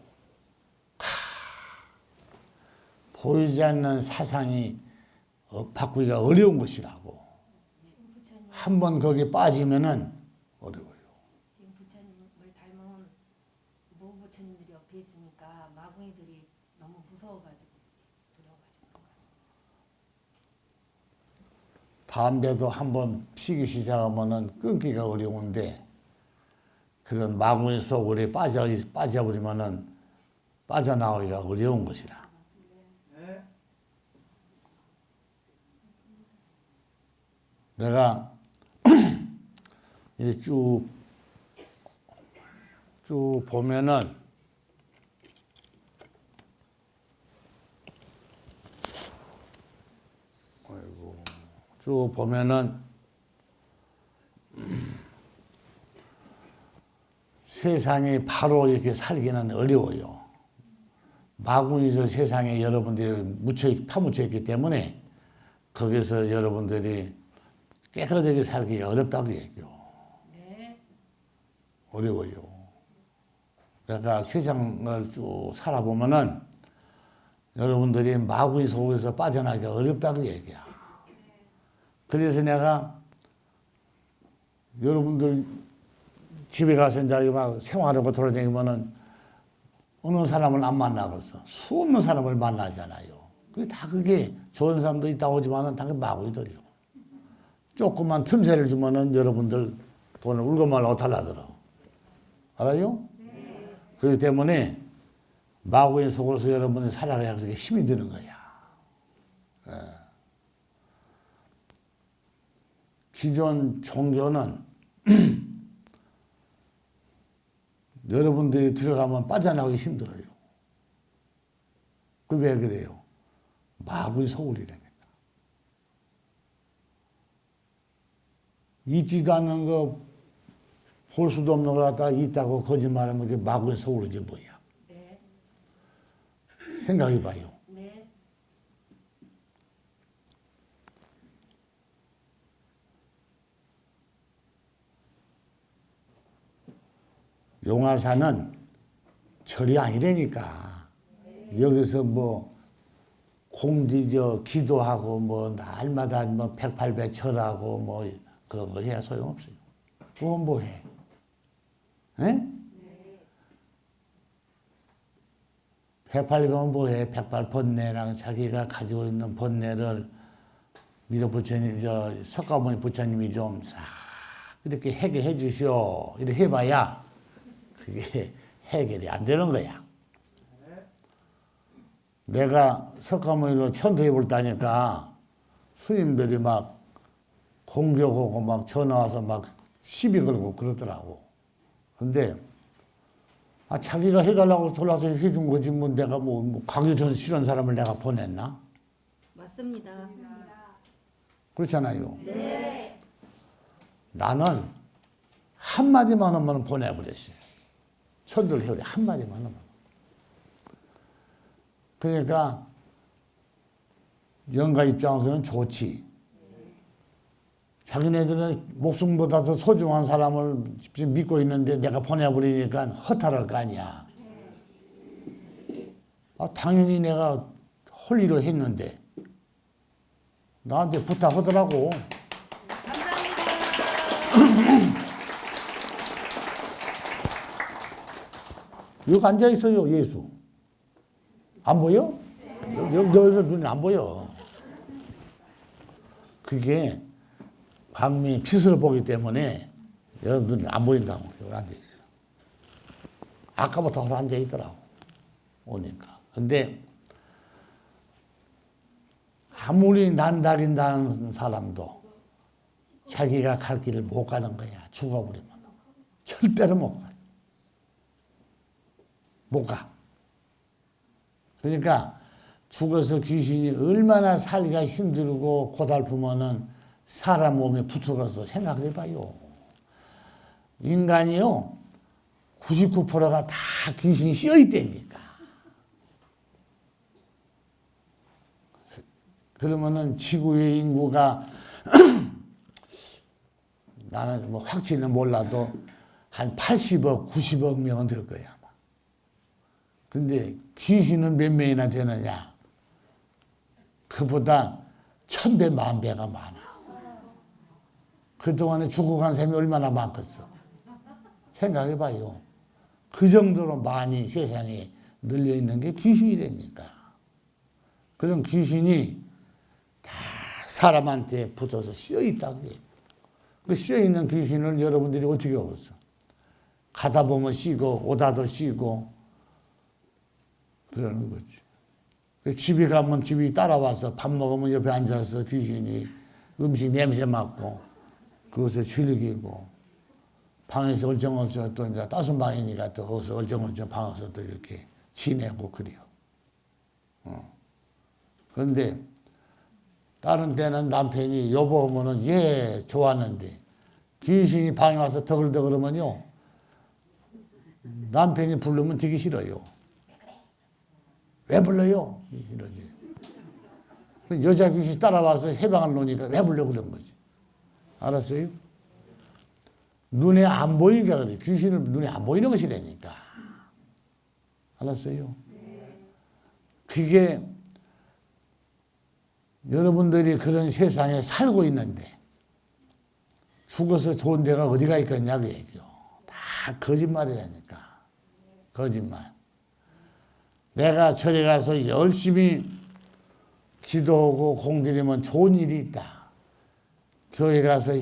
보이지 않는 사상이 바꾸기가 어려운 것이라고. 한번 거기에 빠지면은 어려워요. 지금 부처님을 닮은 모 부처님들이 옆에 있으니까 마구니들이 너무 무서워가지고 두려워가지고 그런 것 같습니다. 담배도 한번 피기 시작하면은 끊기가 어려운데 그런 마구니 속으로 빠져버리면은 빠져나오기가 어려운 것이라. 내가 이렇게 쭉 보면은 쭉 보면은 세상이 바로 이렇게 살기는 어려워요. 마구니서 세상에 여러분들이 파묻혀 있기 때문에 거기서 여러분들이 깨끗하게 살기가 어렵다고 얘기해요. 네. 어려워요. 그러니까 세상을 쭉 살아보면은 여러분들이 마구니 속에서 빠져나기가 어렵다고 얘기야. 그래서 내가 여러분들 집에 가서 이제 막 생활하고 돌아다니면은 어느 사람을 안 만나겠어. 수없는 사람을 만나잖아요. 그게 좋은 사람도 있다고 하지만은 다 마구니들이요. 조그만 틈새를 주면은 여러분들 돈을 울고 말고 달라들어. 알아요? 네. 그렇기 때문에 마구니 속으로서 여러분이 살아가야 그렇게 힘이 드는 거야. 예. 기존 종교는 여러분들이 들어가면 빠져나오기 힘들어요. 그 왜 그래요? 마구니 속으리라니까. 있지도 않는 거, 볼 수도 없는 걸 갖다가 있다고 거짓말하면 그게 마구니 속으로지 뭐야. 네. 생각해봐요. 네. 용화사는 절이 아니라니까. 여기서 뭐 기도하고 뭐 날마다 뭐 108배 절하고 뭐 그런 거 해야 소용없어요. 그건 뭐 해? 에? 108배면 뭐 해? 108 번뇌랑 자기가 가지고 있는 번뇌를 미륵부처님, 석가모니 부처님이 좀 싹 이렇게 해결해 주시오. 이렇게 해봐야 그게 해결이 안 되는 거야. 내가 석가모니로 천도해 볼다니까 스님들이 막 공격하고 막 전화 와서 막 시비 걸고 그러더라고. 근데 자기가 해달라고 졸라서 해준 거지 뭐 내가 뭐 가기 전 싫은 사람을 내가 보냈나? 맞습니다. 그렇잖아요. 네. 나는 한마디만 하면 보내버렸어요. 천도를 해오래 한마디만 하면. 그러니까 영가 입장에서는 좋지. 자기네들은 목숨보다 더 소중한 사람을 믿고 있는데 내가 보내버리니까 허탈할 거 아니야. 당연히 내가 할 일을 했는데 나한테 부탁하더라고. 감사합니다. 여기 앉아있어요, 예수. 안 보여? 여기서 눈이 안 보여. 그게 광명이 빛을 보기 때문에 여러분 눈이 안 보인다고 여기 앉아있어요. 아까부터 앉아 있더라고. 오니까. 근데 아무리 난다긴다는 사람도 자기가 갈 길을 못 가는 거야. 죽어버리면. 절대로 못 가. 못 가. 그러니까 죽어서 귀신이 얼마나 살기가 힘들고 고달프면은 사람 몸에 붙어가서 생각을 해봐요. 인간이요, 99%가 다 귀신이 씌어있다니까. 그러면은 지구의 인구가 나는 뭐 확실히는 몰라도 한 80억, 90억 명은 될 거야. 근데 귀신은 몇 명이나 되느냐? 그보다 1000배, 10,000배가 많아. 그동안에 죽어간 사람이 얼마나 많겠어. 생각해봐요. 그 정도로 많이 세상에 널려있는 게 귀신이라니까. 그런 귀신이 다 사람한테 붙어서 씌어있다고 해요. 그 씌어있는 귀신을 여러분들이 어떻게 하겠어? 가다 보면 씌고 오다도 씌고 그러는 거지. 집에 가면 집이 따라와서 밥 먹으면 옆에 앉아서 귀신이 음식 냄새 맡고 그것에 즐기고 방에서 얼쩡얼쩡 또 이제 따순 방이니까 또 거기서 얼쩡얼쩡 방에서 또 이렇게 지내고 그래요. 그런데 다른 때는 남편이 여보 하면은 예 좋았는데 귀신이 방에 와서 더글더글하면요 남편이 부르면 되게 싫어요. 왜 불러요? 이러지. 여자 귀신이 따라와서 해방을 놓으니까 왜 불러 그런 거지. 알았어요? 눈에 안 보이니까 그래. 귀신을 눈에 안 보이는 것이라니까. 알았어요? 그게 여러분들이 그런 세상에 살고 있는데 죽어서 좋은 데가 어디가 있겠냐고 얘기죠. 다 거짓말이라니까. 거짓말. 내가 절에 가서 열심히 기도하고 공드리면 좋은 일이 있다. 교회 가서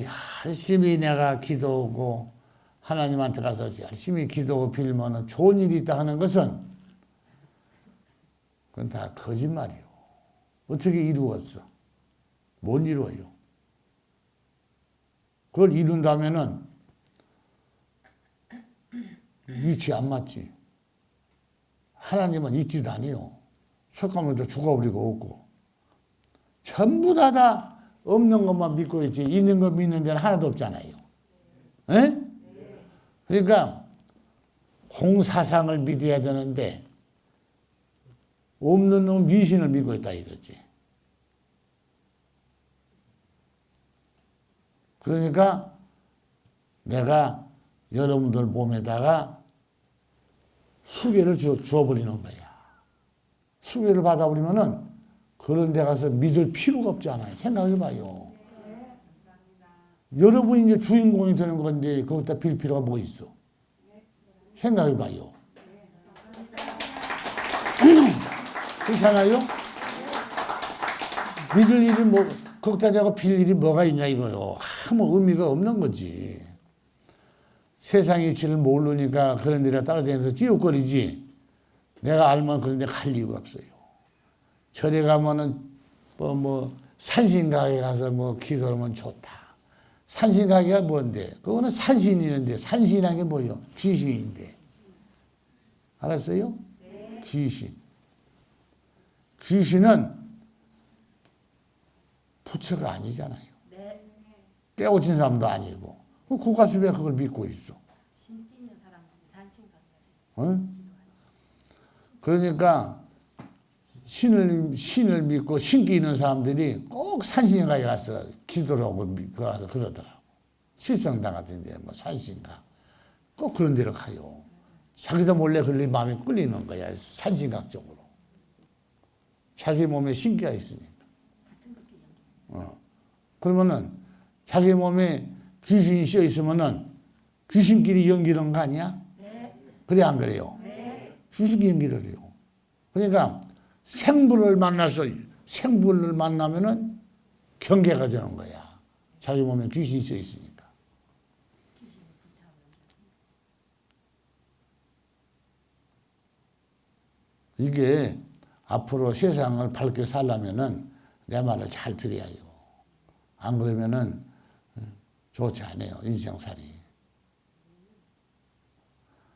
열심히 내가 기도하고 하나님한테 가서 열심히 기도하고 빌면 좋은 일이 있다 하는 것은 그건 다 거짓말이요. 어떻게 이루었어? 못 이루어요. 그걸 이룬다면은 위치 안 맞지. 하나님은 있지도 않아요. 석가모니도 죽어버리고 없고. 전부 다 없는 것만 믿고 있지 있는 거 믿는 데는 하나도 없잖아요. 에? 그러니까 공사상을 믿어야 되는데 없는 놈 미신을 믿고 있다 이거지. 그러니까 내가 여러분들 몸에다가 수계를 주어버리는 거야. 수계를 받아버리면은 그런 데 가서 믿을 필요가 없잖아요. 생각해봐요. 여러분이 이제 주인공이 되는 건데 거기다 빌 필요가 뭐 있어? 생각해봐요. 그렇잖아요? 믿을 일이 뭐, 거기다 내가 빌 일이 뭐가 있냐 이거요. 아무 의미가 없는 거지. 세상 이치를 모르니까 그런 데를 따라다니면서 찌욕거리지. 내가 알면 그런 데 갈 이유가 없어요. 절에 가면은 산신각에 가서 뭐 기도하면 좋다. 산신각이가 뭔데? 그거는 산신이 있는데 산신이라는 게 뭐예요? 귀신인데. 알았어요? 네. 귀신. 귀신은 부처가 아니잖아요. 네. 깨우친 사람도 아니고. 그 가서 왜 그걸 믿고 있어? 신기 있는 사람은 산신각까지. 응? 그러니까 신을 믿고 신기 있는 사람들이 꼭 산신가에 가서 기도를 하고 가서 그러더라고. 실성당 같은 데, 뭐 산신가. 꼭 그런 데로 가요. 자기도 몰래 그런 마음이 끌리는 거야. 산신각 쪽으로. 자기 몸에 신기가 있으니까. 그러면은 자기 몸에 귀신이 씌어 있으면은 귀신끼리 연기하는 거 아니야? 네. 그래 안 그래요? 네. 귀신끼리 연기를 해요. 그러니까 생불을 만나면은 경계가 되는 거야. 자기 몸에 귀신이 씌어 있으니까. 이게 앞으로 세상을 밝게 살려면은 내 말을 잘 들어야 해요. 안 그러면은 좋지 않아요. 인생살이.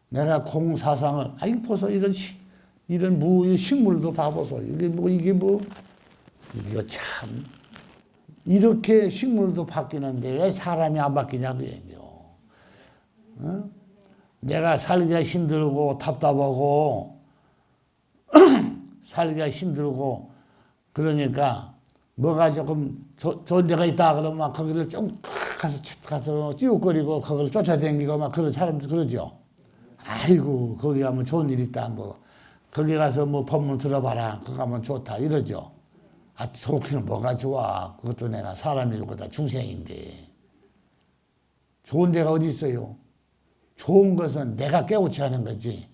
내가 공사상을, 아이, 보소. 이런 식물도 봐보소. 이거 참. 이렇게 식물도 바뀌는데 왜 사람이 안 바뀌냐, 그 얘기요. 어? 내가 살기가 힘들고 답답하고, 살기가 힘들고, 그러니까, 뭐가 조금 좋은 데가 있다 그러면 막 거기를 좀 가서 찌우거리고 거기를 쫓아다니고 막 그런 사람들 그러죠. 아이고, 거기 가면 좋은 일 있다. 뭐, 거기 가서 뭐 법문 들어봐라. 거기 가면 좋다. 이러죠. 아, 좋기는 뭐가 좋아. 그것도 내가 사람이고 다 중생인데. 좋은 데가 어디 있어요? 좋은 것은 내가 깨우치 하는 거지.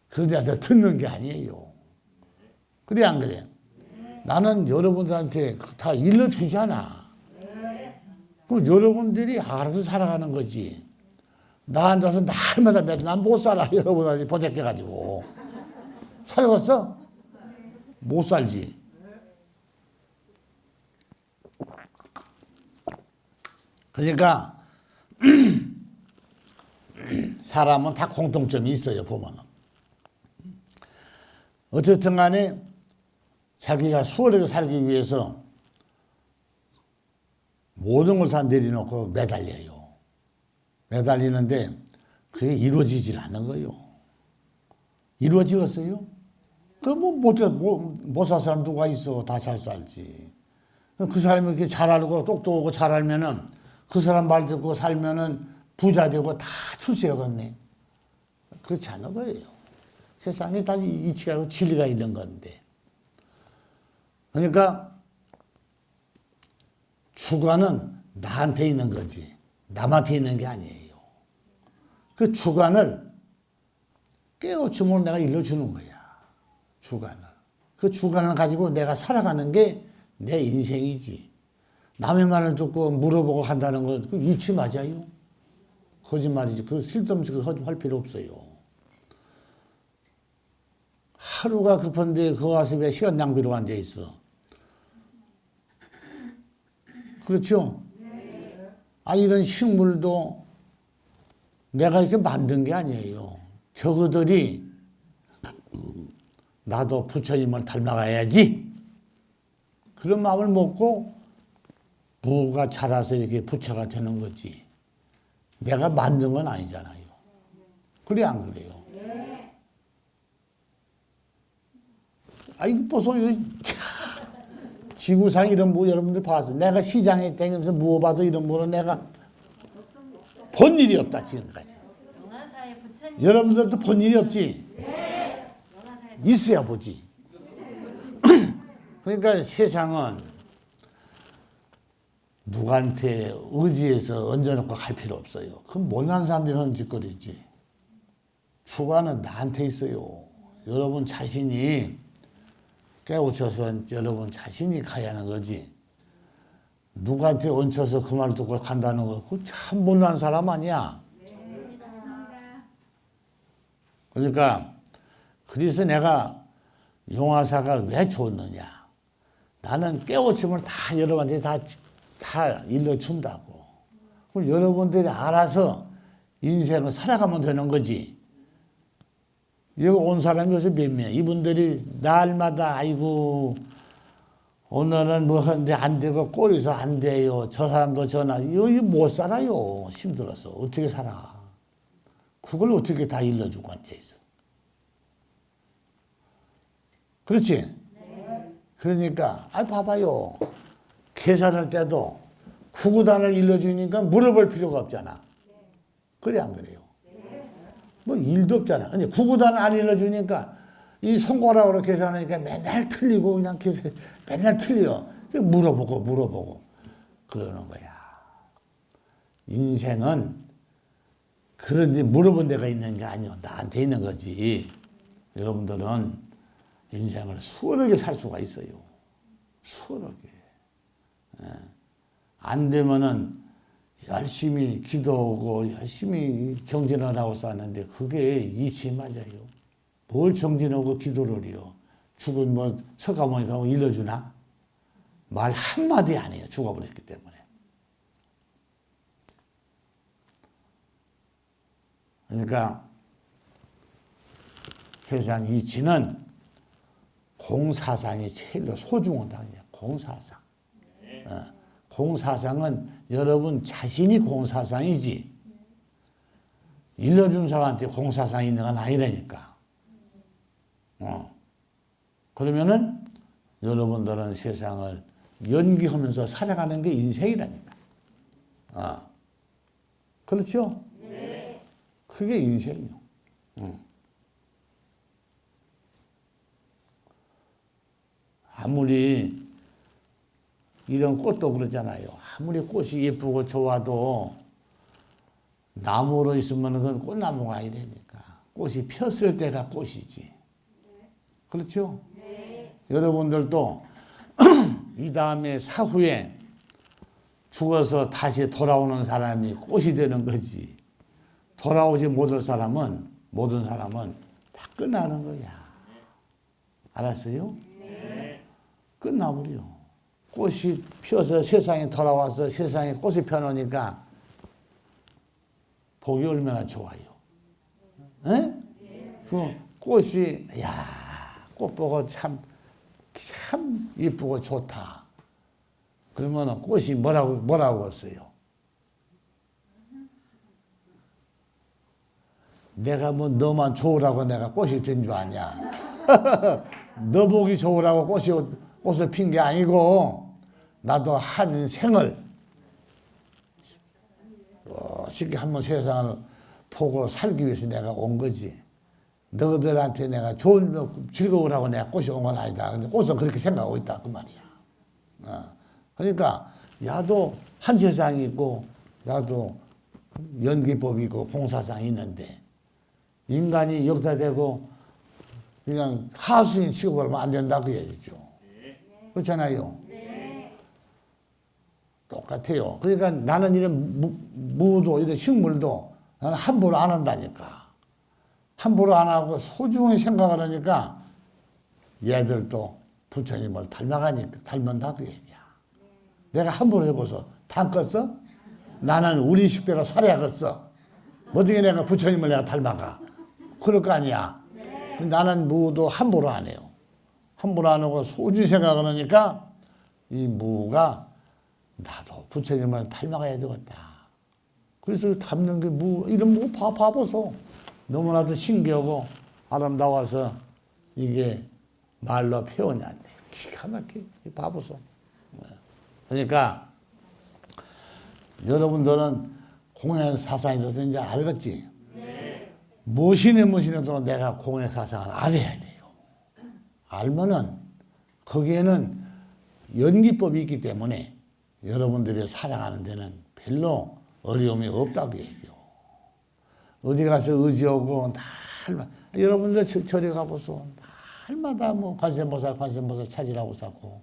그러다 듣는 게 아니에요. 그래, 안 그래? 나는 여러분들한테 다 일러주잖아. 그럼 여러분들이 알아서 살아가는 거지. 나 앉아서 날마다 난 못 살아. 여러분한테 보태껴가지고. 살겠어? 못 살지. 그러니까 사람은 다 공통점이 있어요. 보면은. 어쨌든 간에 자기가 수월하게 살기 위해서 모든 걸 다 내려놓고 매달려요. 매달리는데 그게 이루어지질 않는 거예요. 이루어지겠어요? 못 살 사람 누가 있어. 다 잘 살지. 그 사람이 이렇게 잘 알고 똑똑하고 잘 알면은 그 사람 말 듣고 살면은 부자 되고 다 출세하겠네. 그렇지 않은 거예요. 세상에 다 이치가 있고 진리가 있는 건데. 그러니까 주관은 나한테 있는 거지 남한테 있는 게 아니에요. 그 주관을 깨우침으로 내가 일러주는 거야. 주관을. 그 주관을 가지고 내가 살아가는 게 내 인생이지. 남의 말을 듣고 물어보고 한다는 건 그 이치 맞아요? 거짓말이지. 그 쓸데없이 할 필요 없어요. 하루가 급한데 그거 가서 왜 시간 낭비로 앉아 있어? 그렇죠? 아, 이런 식물도 내가 이렇게 만든 게 아니에요. 저거들이 나도 부처님을 닮아가야지. 그런 마음을 먹고 부가 자라서 이렇게 부처가 되는 거지. 내가 만든 건 아니잖아요. 그래, 안 그래요? 아, 이거 보소. 지구상 이런 무 여러분들 봐서 내가 시장에 다니면서 무어봐도 이런 무는 내가 본 일이 없다 지금까지. 여러분들도 본 일이 없지? 있어야 보지. 그러니까 세상은 누구한테 의지해서 얹어놓고 할 필요 없어요. 그럼 못난 사람들이 하는 짓거리지. 주관은 나한테 있어요. 여러분 자신이 깨우쳐서 여러분 자신이 가야 하는 거지. 누구한테 얹혀서 그 말 듣고 간다는 거, 그거 참 못난 사람 아니야. 그러니까, 그래서 내가 용화사가 왜 좋느냐. 나는 깨우침을 다 여러분한테 다 일러준다고. 그럼 여러분들이 알아서 인생을 살아가면 되는 거지. 여기 온 사람이 요새 몇 명? 이분들이 날마다 아이고 오늘은 뭐 하는데 안 되고 꼬여서 안 돼요. 저 사람도 전화. 이거 못 살아요. 힘들어서. 어떻게 살아. 그걸 어떻게 다 일러주고 앉아있어. 그렇지? 네. 그러니까 봐봐요. 계산할 때도 구구단을 일러주니까 물어볼 필요가 없잖아. 그래, 안 그래요? 뭐 일도 없잖아. 근데 구구단을 안 일러주니까 이 손가락으로 계산하니까 맨날 틀리고 그냥 맨날 틀려. 물어보고 그러는 거야. 인생은 그런데 물어본 데가 있는 게 아니야. 나한테 있는 거지. 여러분들은 인생을 수월하게 살 수가 있어요. 수월하게. 안 되면은 열심히 기도하고 열심히 정진을 하고 사는데 그게 이치 맞아요. 뭘 정진하고 기도를 해요. 죽은 뭐 석가모니가 일러주나? 말 한마디 안 해요. 죽어버렸기 때문에. 그러니까 세상 이치는 공사상이 제일로 소중하다. 공사상. 공사상은 여러분 자신이 공사상이지 일러준 사람한테 공사상이 있는 건 아니라니까. 그러면은 여러분들은 세상을 연기하면서 살아가는 게 인생이라니까. 그렇죠? 네. 그게 인생이요. 아무리 이런 꽃도 그러잖아요. 아무리 꽃이 예쁘고 좋아도 나무로 있으면 그건 꽃나무가 아니라니까. 꽃이 폈을 때가 꽃이지. 그렇죠? 네. 여러분들도 이 다음에 사후에 죽어서 다시 돌아오는 사람이 꽃이 되는 거지. 돌아오지 못할 사람은, 모든 사람은 다 끝나는 거야. 알았어요? 네. 끝나버려. 꽃이 피어서 세상에 돌아와서 세상에 꽃이 펴놓으니까 보기 얼마나 좋아요. 네? 그 꽃이, 꽃 보고 참 이쁘고 좋다. 그러면 꽃이 뭐라고 했어요? 내가 뭐 너만 좋으라고 내가 꽃이 된 줄 아냐? 너 보기 좋으라고 꽃을 핀 게 아니고 나도 한 생을 쉽게 한번 세상을 보고 살기 위해서 내가 온 거지. 너희들한테 내가 좋은 즐거우라고 내가 꽃이 온 건 아니다. 근데 꽃은 그렇게 생각하고 있다 그 말이야. 그러니까 야도 한 세상이 있고 야도 연기법이 있고 공사상이 있는데 인간이 여기다 대고 그냥 하수인 취급하면 안 된다 그 얘기죠. 그렇잖아요. 똑같아요. 그러니까 나는 이런 무도 이런 식물도 나는 함부로 안 한다니까. 함부로 안 하고 소중히 생각을 하니까 얘들도 부처님을 닮는다 그 얘기야. 내가 함부로 해보소. 닮겠어? 나는 우리 식대로 살아야겠어. 어떻게 내가 부처님을 내가 닮아가? 그럴 거 아니야. 나는 무도 함부로 안 해요. 함부로 안 하고 소중히 생각을 하니까 이 무가 나도 부처님을 닮아가야 되겠다. 그래서 닮는 게 이런 무 봐보소. 너무나도 신기하고 아름다워서 이게 말로 표현이 안 돼. 기가 막히게 봐보소. 그러니까 여러분들은 공연 사상이 이제 알겠지? 네. 무엇이든 내가 공연 사상을 알아야 돼요. 알면은 거기에는 연기법이 있기 때문에 여러분들이 살아가는 데는 별로 어려움이 없다고 얘기해요. 어디 가서 의지하고 날마다 여러분들 절에 가보소. 날마다 뭐 관세음보살 찾으라고 쌓고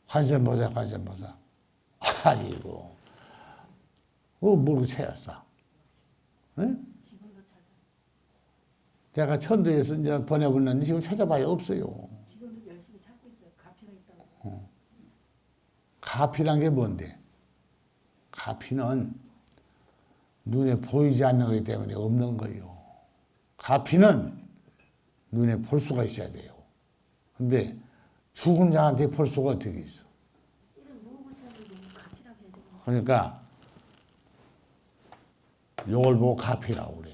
관세음보살 아이고 뭘 찾았어? 네? 내가 천도에서 이제 보내보냈는데 지금 찾아봐야 없어요. 지금도 열심히 찾고 있어요. 가피가 있다고. 가피란 게 뭔데? 가피는 눈에 보이지 않는 거기 때문에 없는 거예요. 가피는 눈에 볼 수가 있어야 돼요. 근데 죽은 자한테 볼 수가 어떻게 있어? 이런 무구부처를 가피라고 해야 되나? 그러니까 요걸 보고 가피라고 그래.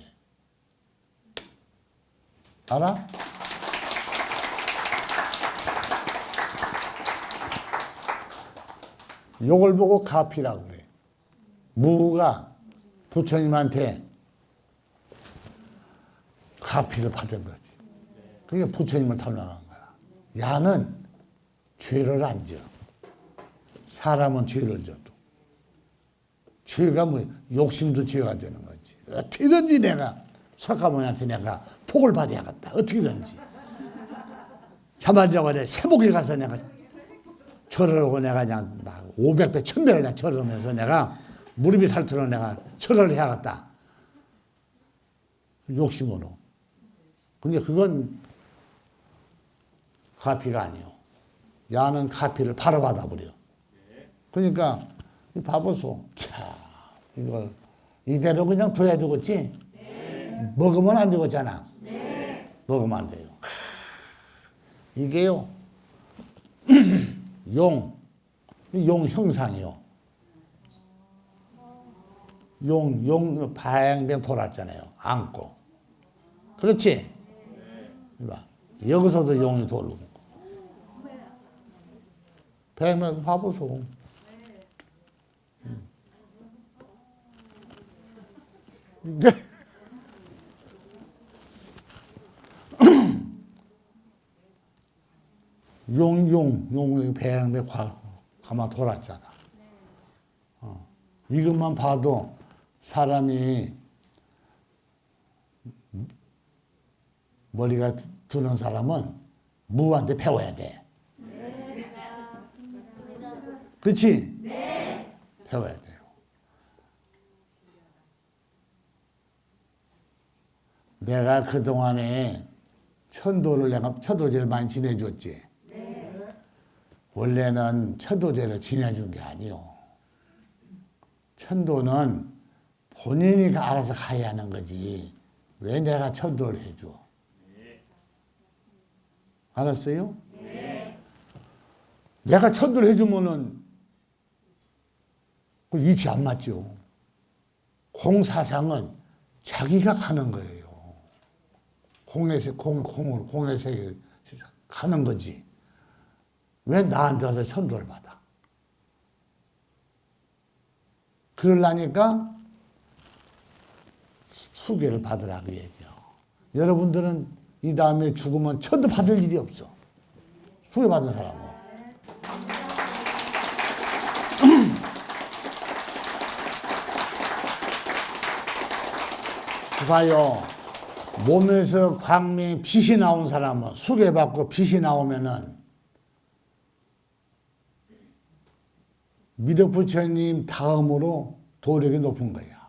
알아? 요걸 보고 가피라고 그래. 무가 부처님한테 가피를 받은 거지. 그러니까 부처님을 닮아간 거야. 야는 죄를 안 져. 사람은 죄를 져도. 죄가 뭐 욕심도 죄가 되는 거지. 어떻게든지 내가 석가모니한테 내가 복을 받아야겠다. 어떻게든지. 잠 안 자고 내가 세복에 가서 내가 절을 하고 내가 그냥 막 500배, 1000배를 내가 절을 하면서 내가 무릎이 살도록 내가 절을 해야겠다. 욕심으로. 근데 그건 카피가 아니요. 야는 카피를 바로 받아버려. 그러니까 봐보소. 자, 이걸 이대로 그냥 둬야 되겠지? 먹으면 안 되겠잖아. 먹으면 안 돼요. 이게요. 용 형상이요. 용 방향 돌았잖아요. 안고. 그렇지? 봐. 여기서도 용이 돌고. 백면 봐보소. 용의 배양배 가만 돌았잖아. 이것만 봐도 사람이 머리가 드는 사람은 무한테 배워야 돼. 그렇지? 배워야 돼요. 내가 그동안에 내가 천도제를 많이 지내줬지. 원래는 천도제를 지내준 게 아니요. 천도는 본인이 알아서 가야 하는 거지. 왜 내가 천도를 해줘? 알았어요? 내가 천도를 해주면은 그 위치 안 맞죠. 공사상은 자기가 가는 거예요. 공의 세계 가는 거지. 왜 나한테 와서 천도를 받아? 그러려니까 수계를 받으라고 얘기해요. 여러분들은 이 다음에 죽으면 천도 받을 일이 없어. 수계 받은 사람은. 봐요. 몸에서 광명이 빛이 나온 사람은 수계받고 빛이 나오면은 미륵부처님 다음으로 도력이 높은 거야.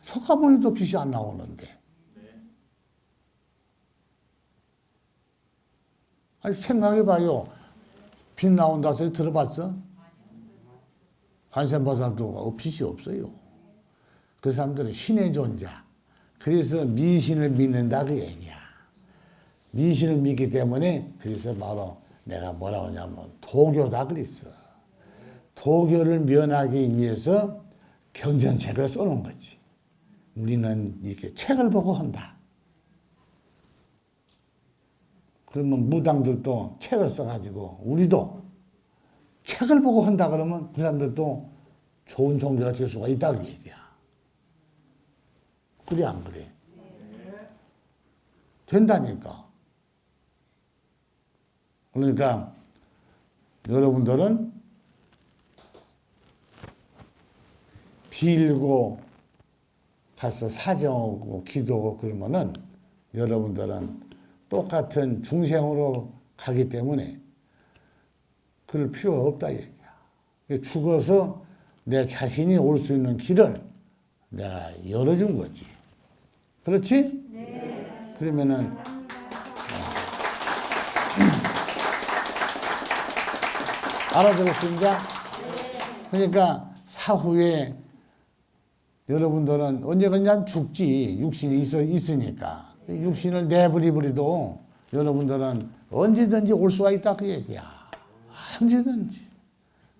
석가모니도 빛이 안 나오는데. 아니 생각해봐요. 빛 나온다 소리 들어봤어? 관세음보살도 빛이 없어요. 그 사람들은 신의 존재. 그래서 미신을 믿는다 그 얘기야. 미신을 믿기 때문에 그래서 바로 내가 뭐라고 하냐면 도교다 그랬어. 도교를 면하기 위해서 경전책을 써놓은 거지. 우리는 이렇게 책을 보고 한다. 그러면 무당들도 책을 써가지고 우리도 책을 보고 한다 그러면 그 사람들도 좋은 종교가 될 수가 있다 그 얘기야. 그래 안 그래? 된다니까. 그러니까 여러분들은 빌고 가서 사정하고 기도하고 그러면은 여러분들은 똑같은 중생으로 가기 때문에 그럴 필요가 없다 얘기야. 죽어서 내 자신이 올 수 있는 길을 내가 열어준 거지. 그렇지? 네. 그러면은 알아들었습니까? 네. 그러니까 사후에 여러분들은 언젠가 죽지. 육신이 있으니까. 육신을 내버리버리도 여러분들은 언제든지 올 수가 있다 그 얘기야. 언제든지.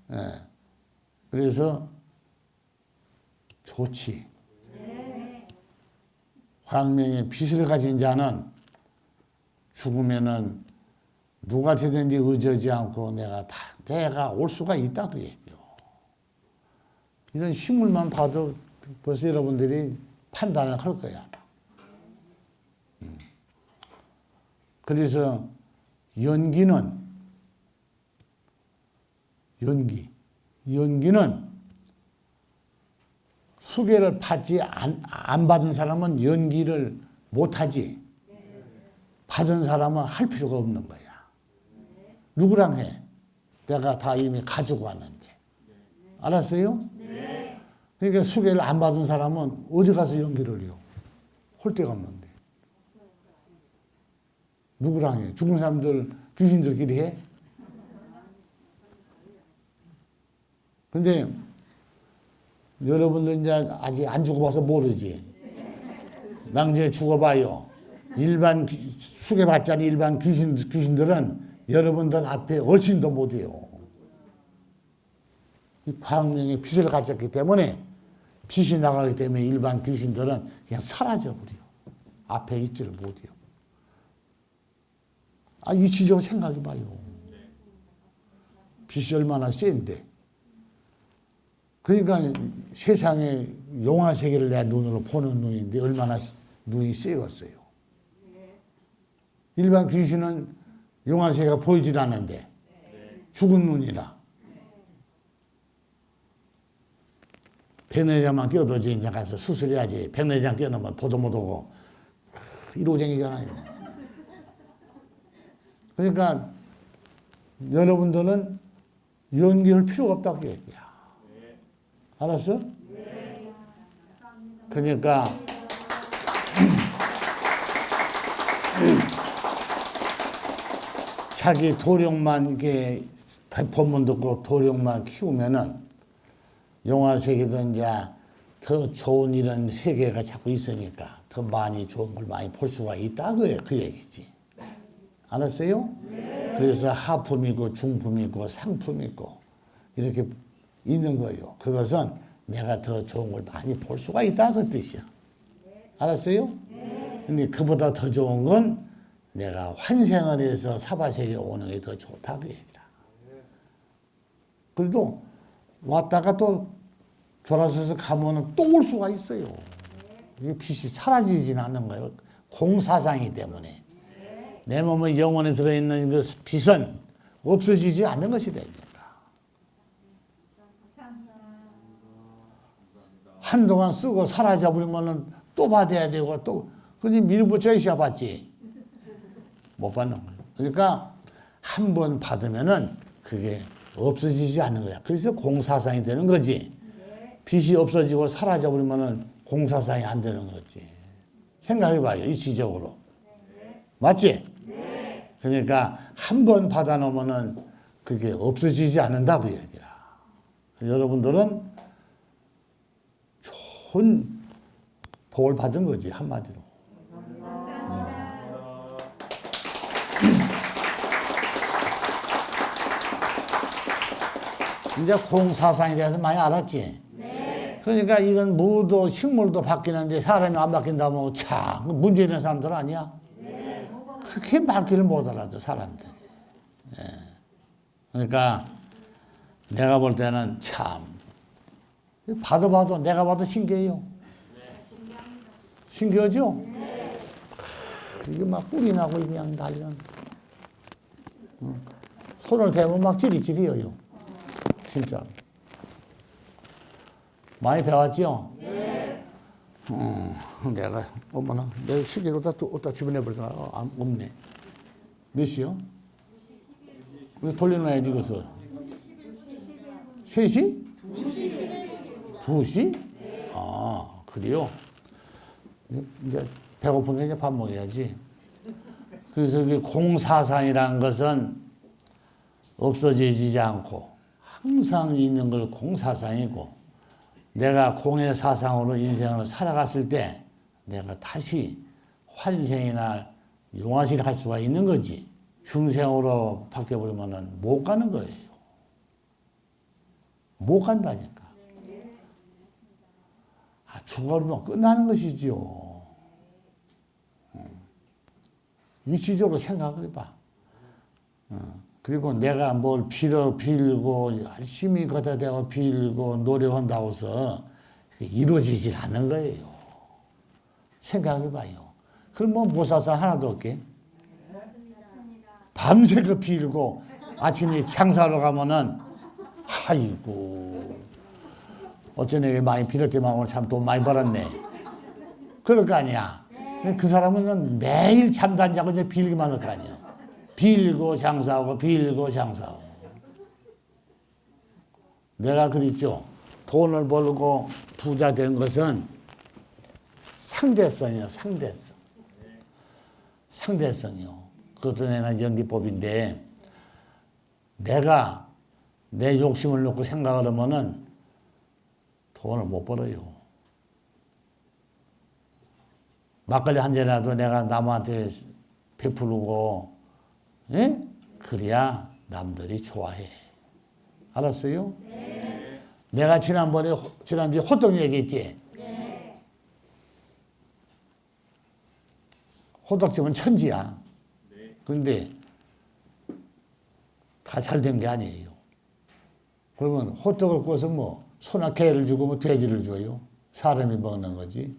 네. 그래서 좋지. 광명의 빛을 가진 자는 죽으면은 누가 되든지 의지하지 않고 내가 올 수가 있다 그 얘기요. 이런 식물만 봐도 벌써 여러분들이 판단을 할 거야. 그래서 연기는 수계를 받지 안 받은 사람은 연기를 못하지. 받은 사람은 할 필요가 없는 거야. 누구랑 해? 내가 다 이미 가지고 왔는데. 알았어요? 그러니까 수계를 안 받은 사람은 어디 가서 연기를 해요? 할 데가 없는데. 누구랑 해? 죽은 사람들 귀신들끼리 해? 근데 여러분들 이제 아직 안 죽어봐서 모르지. 나중에 죽어봐요. 일반 수개받자니 일반 귀신들은 여러분들 앞에 얼씬도 못해요. 이 광명의 빛을 가졌기 때문에 빛이 나가기 때문에 일반 귀신들은 그냥 사라져버려요. 앞에 있지를 못해요. 아, 이치적으로 생각해봐요. 빛이 얼마나 센데. 그러니까 세상에 용화 세계를 내 눈으로 보는 눈인데 얼마나 눈이 세겠어요. 일반 귀신은 용화 세계가 보이질 않는데 죽은 눈이라. 백내장만 껴도 이제 가서 수술해야지. 백내장 껴놓으면 보도 못하고 일호쟁이잖아요. 그러니까 여러분들은 연기할 필요가 없다고 얘기야. 알았어? 그러니까 자기 도력만 이렇게 법문 듣고 도력만 키우면은 영화 세계도 이제 더 좋은 이런 세계가 자꾸 있으니까 더 많이 좋은 걸 많이 볼 수가 있다 그 얘기지. 알았어요? 그래서 하품이고 중품이고 상품이고 이렇게 있는 거예요. 그것은 내가 더 좋은 걸 많이 볼 수가 있다 그 뜻이야. 알았어요? 근데 그보다 더 좋은 건 내가 환생을 해서 사바세계에 오는 게 더 좋다 그 얘기라. 그래도 왔다가 또 돌아서서 가면은 또 올 수가 있어요. 이게 빛이 사라지진 않는 거예요. 공사상이기 때문에. 내 몸에 영혼에 들어있는 그 빛은 없어지지 않는 것이 됩니다. 한동안 쓰고 사라져버리면은 또 받아야 되고 또, 근데 밀어붙여 있어야 받지. 못 받는 거예요. 그러니까 한 번 받으면은 그게 없어지지 않는 거야. 그래서 공사상이 되는 거지. 빛이 없어지고 사라져버리면은 공사상이 안 되는 거지. 생각해봐요, 이치적으로. 맞지? 그러니까 한 번 받아놓으면은 그게 없어지지 않는다고 얘기라. 여러분들은 좋은 복을 받은 거지, 한마디로. 이제 공사상에 대해서 많이 알았지? 그러니까 이런 무도 식물도 바뀌는데 사람이 안 바뀐다면 참 문제 있는 사람들 아니야? 그렇게 바뀌를 못 알아줘 사람들. 예. 그러니까 내가 볼 때는 참 봐도 내가 봐도 신기해요. 신기하죠? 이게 막 꿀이 나고 그냥 달려. 손을 대면 막 찌릿찌릿해요. 진짜. 많이 배웠죠? 내가 어머나 내 시계를 어디다 집어내버릴까? 없네. 몇 시요? 왜 돌려놔야지 그것을. 3시? 2시? 아 그래요? 이제 배고프니까 이제 밥 먹어야지. 그래서 이 공사상이라는 것은 없어지지 않고 항상 있는 걸 공사상이고 내가 공의 사상으로 인생을 살아갔을 때 내가 다시 환생이나 용화실을 할 수가 있는 거지. 중생으로 바뀌어버리면 못 가는 거예요. 못 간다니까. 아, 죽어버리면 끝나는 것이지요. 이치적으로 생각을 해봐. 그리고 내가 뭘 빌고 열심히 걷다 대고 빌고 노력한다고 해서 이루어지질 않는 거예요. 생각해봐요. 그럼 뭐 모사사 하나도 없게? 밤새 그 빌고 아침에 장사하러 가면은 아이고 어쩌네 많이 빌었지만 오늘 참 돈 많이 벌었네. 그럴 거 아니야. 그 사람은 매일 잠도 안 자고 이제 빌기만 할 거 아니야. 빌고 장사하고 빌고 장사하고. 내가 그랬죠. 돈을 벌고 부자 된 것은 상대성이요. 상대성이요. 그것도 내가 연기법인데 내가 내 욕심을 놓고 생각을 하면은 돈을 못 벌어요. 막걸리 한 잔이라도 내가 남한테 베풀고, 예? 그래야 남들이 좋아해. 알았어요? 네. 내가 지난주에 호떡 얘기했지? 네. 호떡집은 천지야. 네. 근데 다 잘 된 게 아니에요. 그러면 호떡을 구워서 뭐 소나 개를 주고 뭐 돼지를 줘요. 사람이 먹는 거지.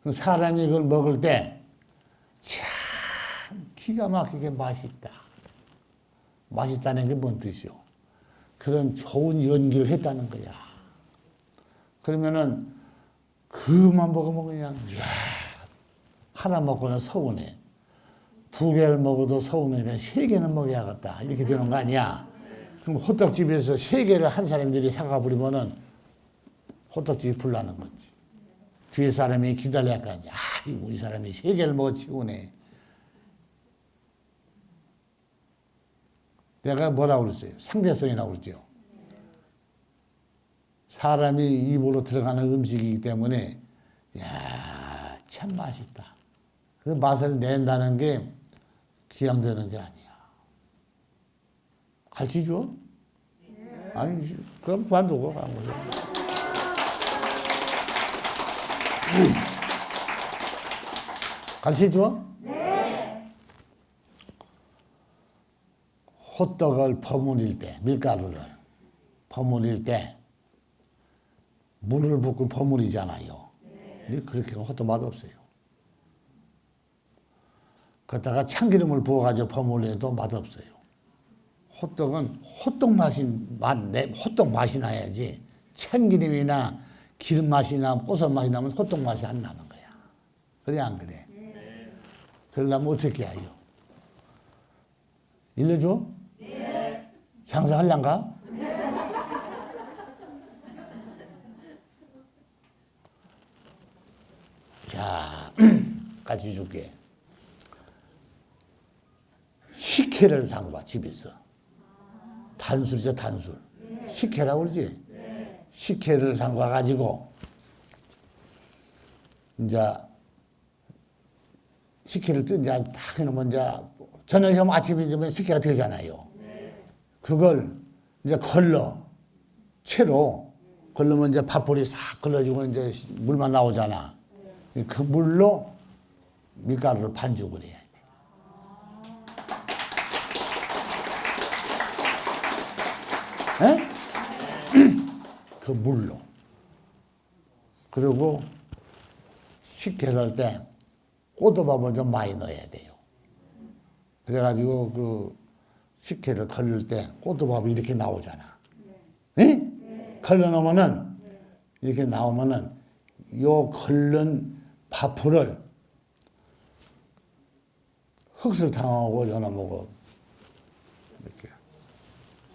그럼 사람이 그걸 먹을 때 참 기가 막히게 맛있다. 맛있다는 게 뭔 뜻이요? 그런 좋은 연기를 했다는 거야. 그러면은 그만 먹으면 그냥 이야, 하나 먹고는 서운해. 두 개를 먹어도 서운해. 세 개는 먹어야겠다. 이렇게 되는 거 아니야? 그럼 호떡집에서 세 개를 한 사람들이 사가 버리면은 호떡집이 불나는 거지. 뒤에 사람이 기다릴 거 아니야. 우리 사람이 세 개를 먹어치우네. 내가 뭐라고 그랬어요? 상대성이라고 그랬죠. 사람이 입으로 들어가는 음식이기 때문에 야, 참 맛있다. 그 맛을 낸다는 게 기양되는 게 아니야. 가르치죠? 네. 아니, 그럼 그만두고 가는 거죠. 가르치죠? 네. 호떡을 버무릴 때, 밀가루를 버무릴 때 물을 붓고 버무리잖아요. 네. 그렇게 하면 호떡 맛없어요. 그러다가 참기름을 부어가지고 버무려도 맛없어요. 호떡은 호떡 맛이 나야지 참기름이나 기름 맛이나 고소 맛이 나면 호떡 맛이 안 나는 거야. 그래 안 그래? 네. 그러려면 어떻게 해요? 일러줘? 네. 장사하려는가? 네. 자, 같이 줄게. 식혜를 담가 집에서. 단술이죠, 단술. 네. 식혜라고 그러지? 네. 식혜를 담가 가지고 이제 식혜를 이제 딱 해놓으면 이제 저녁이면 아침에 되면 식혜가 되잖아요. 네. 그걸 이제 채로 걸르면 이제 밥풀이 싹 걸러지고 이제 물만 나오잖아. 네. 그 물로 밀가루를 반죽을 해. 에? 그 물로. 그리고 식혜를 할 때 꼬들밥을 좀 많이 넣어야 돼요. 그래가지고 그 식혜를 걸릴 때 꼬들밥이 이렇게 나오잖아. 에? 걸러놓으면은 이렇게 나오면은 요 걸른 밥풀을 흑설탕하고 연어먹어 이렇게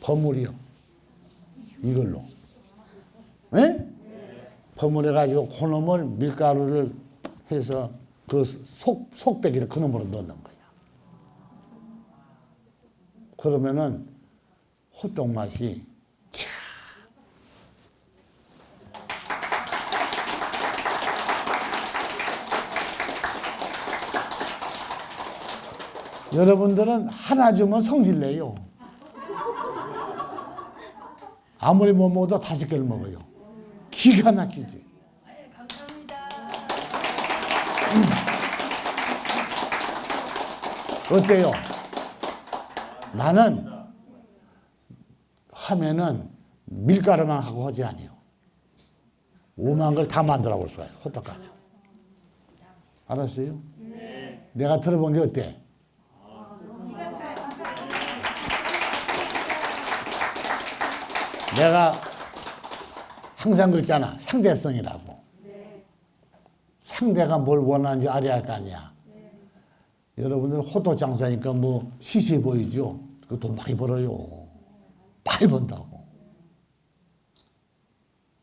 버무려. 이걸로. 예? 버무려가지고 그놈을 밀가루를 해서 그 속배기를 그놈으로 넣는 거야. 그러면은 호떡 맛이 차. 여러분들은 하나 주면 성질내요. 아무리 못 먹어도 5개를 먹어요. 기가 막히지. 감사합니다. 어때요? 나는 하면은 밀가루만 하고 하지 아니에요. 오만 걸 다 만들어 볼 수가 있어요. 호떡까지. 알았어요? 네. 내가 들어본 게 어때? 내가 항상 그랬잖아. 상대성이라고. 네. 상대가 뭘 원하는지 알아야 할 거 아니야. 네. 여러분들 호떡 장사니까 뭐 시시해 보이죠? 그 돈 많이 벌어요. 많이 번다고.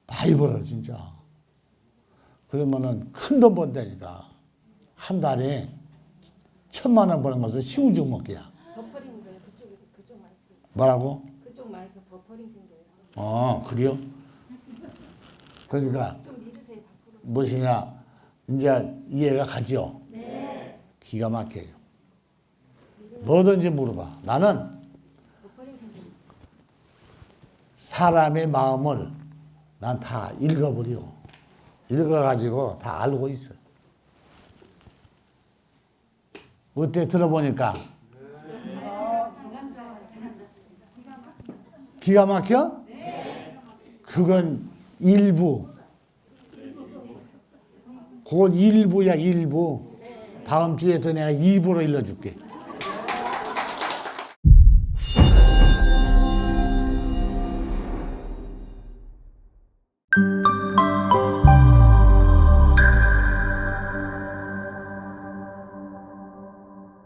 많이 벌어요, 진짜. 그러면은 큰 돈 번다니까. 한 달에 천만 원 버는 것은 시우죽 먹기야. 버퍼링 거예요. 그쪽 마이크. 뭐라고? 그쪽 마이크 버퍼링 생겨요. 그래요? 그러니까 좀 미루세요 밖으로. 무엇이냐? 이제 이해가 가죠? 기가 막혀요. 뭐든지 물어봐. 나는 버퍼링 생겨요. 사람의 마음을 난 다 읽어버려. 읽어가지고 다 알고 있어. 어때 들어보니까? 기가 막혀? 그건 일부. 그건 일부야, 일부. 다음 주에 또 내가 2부로 일러줄게.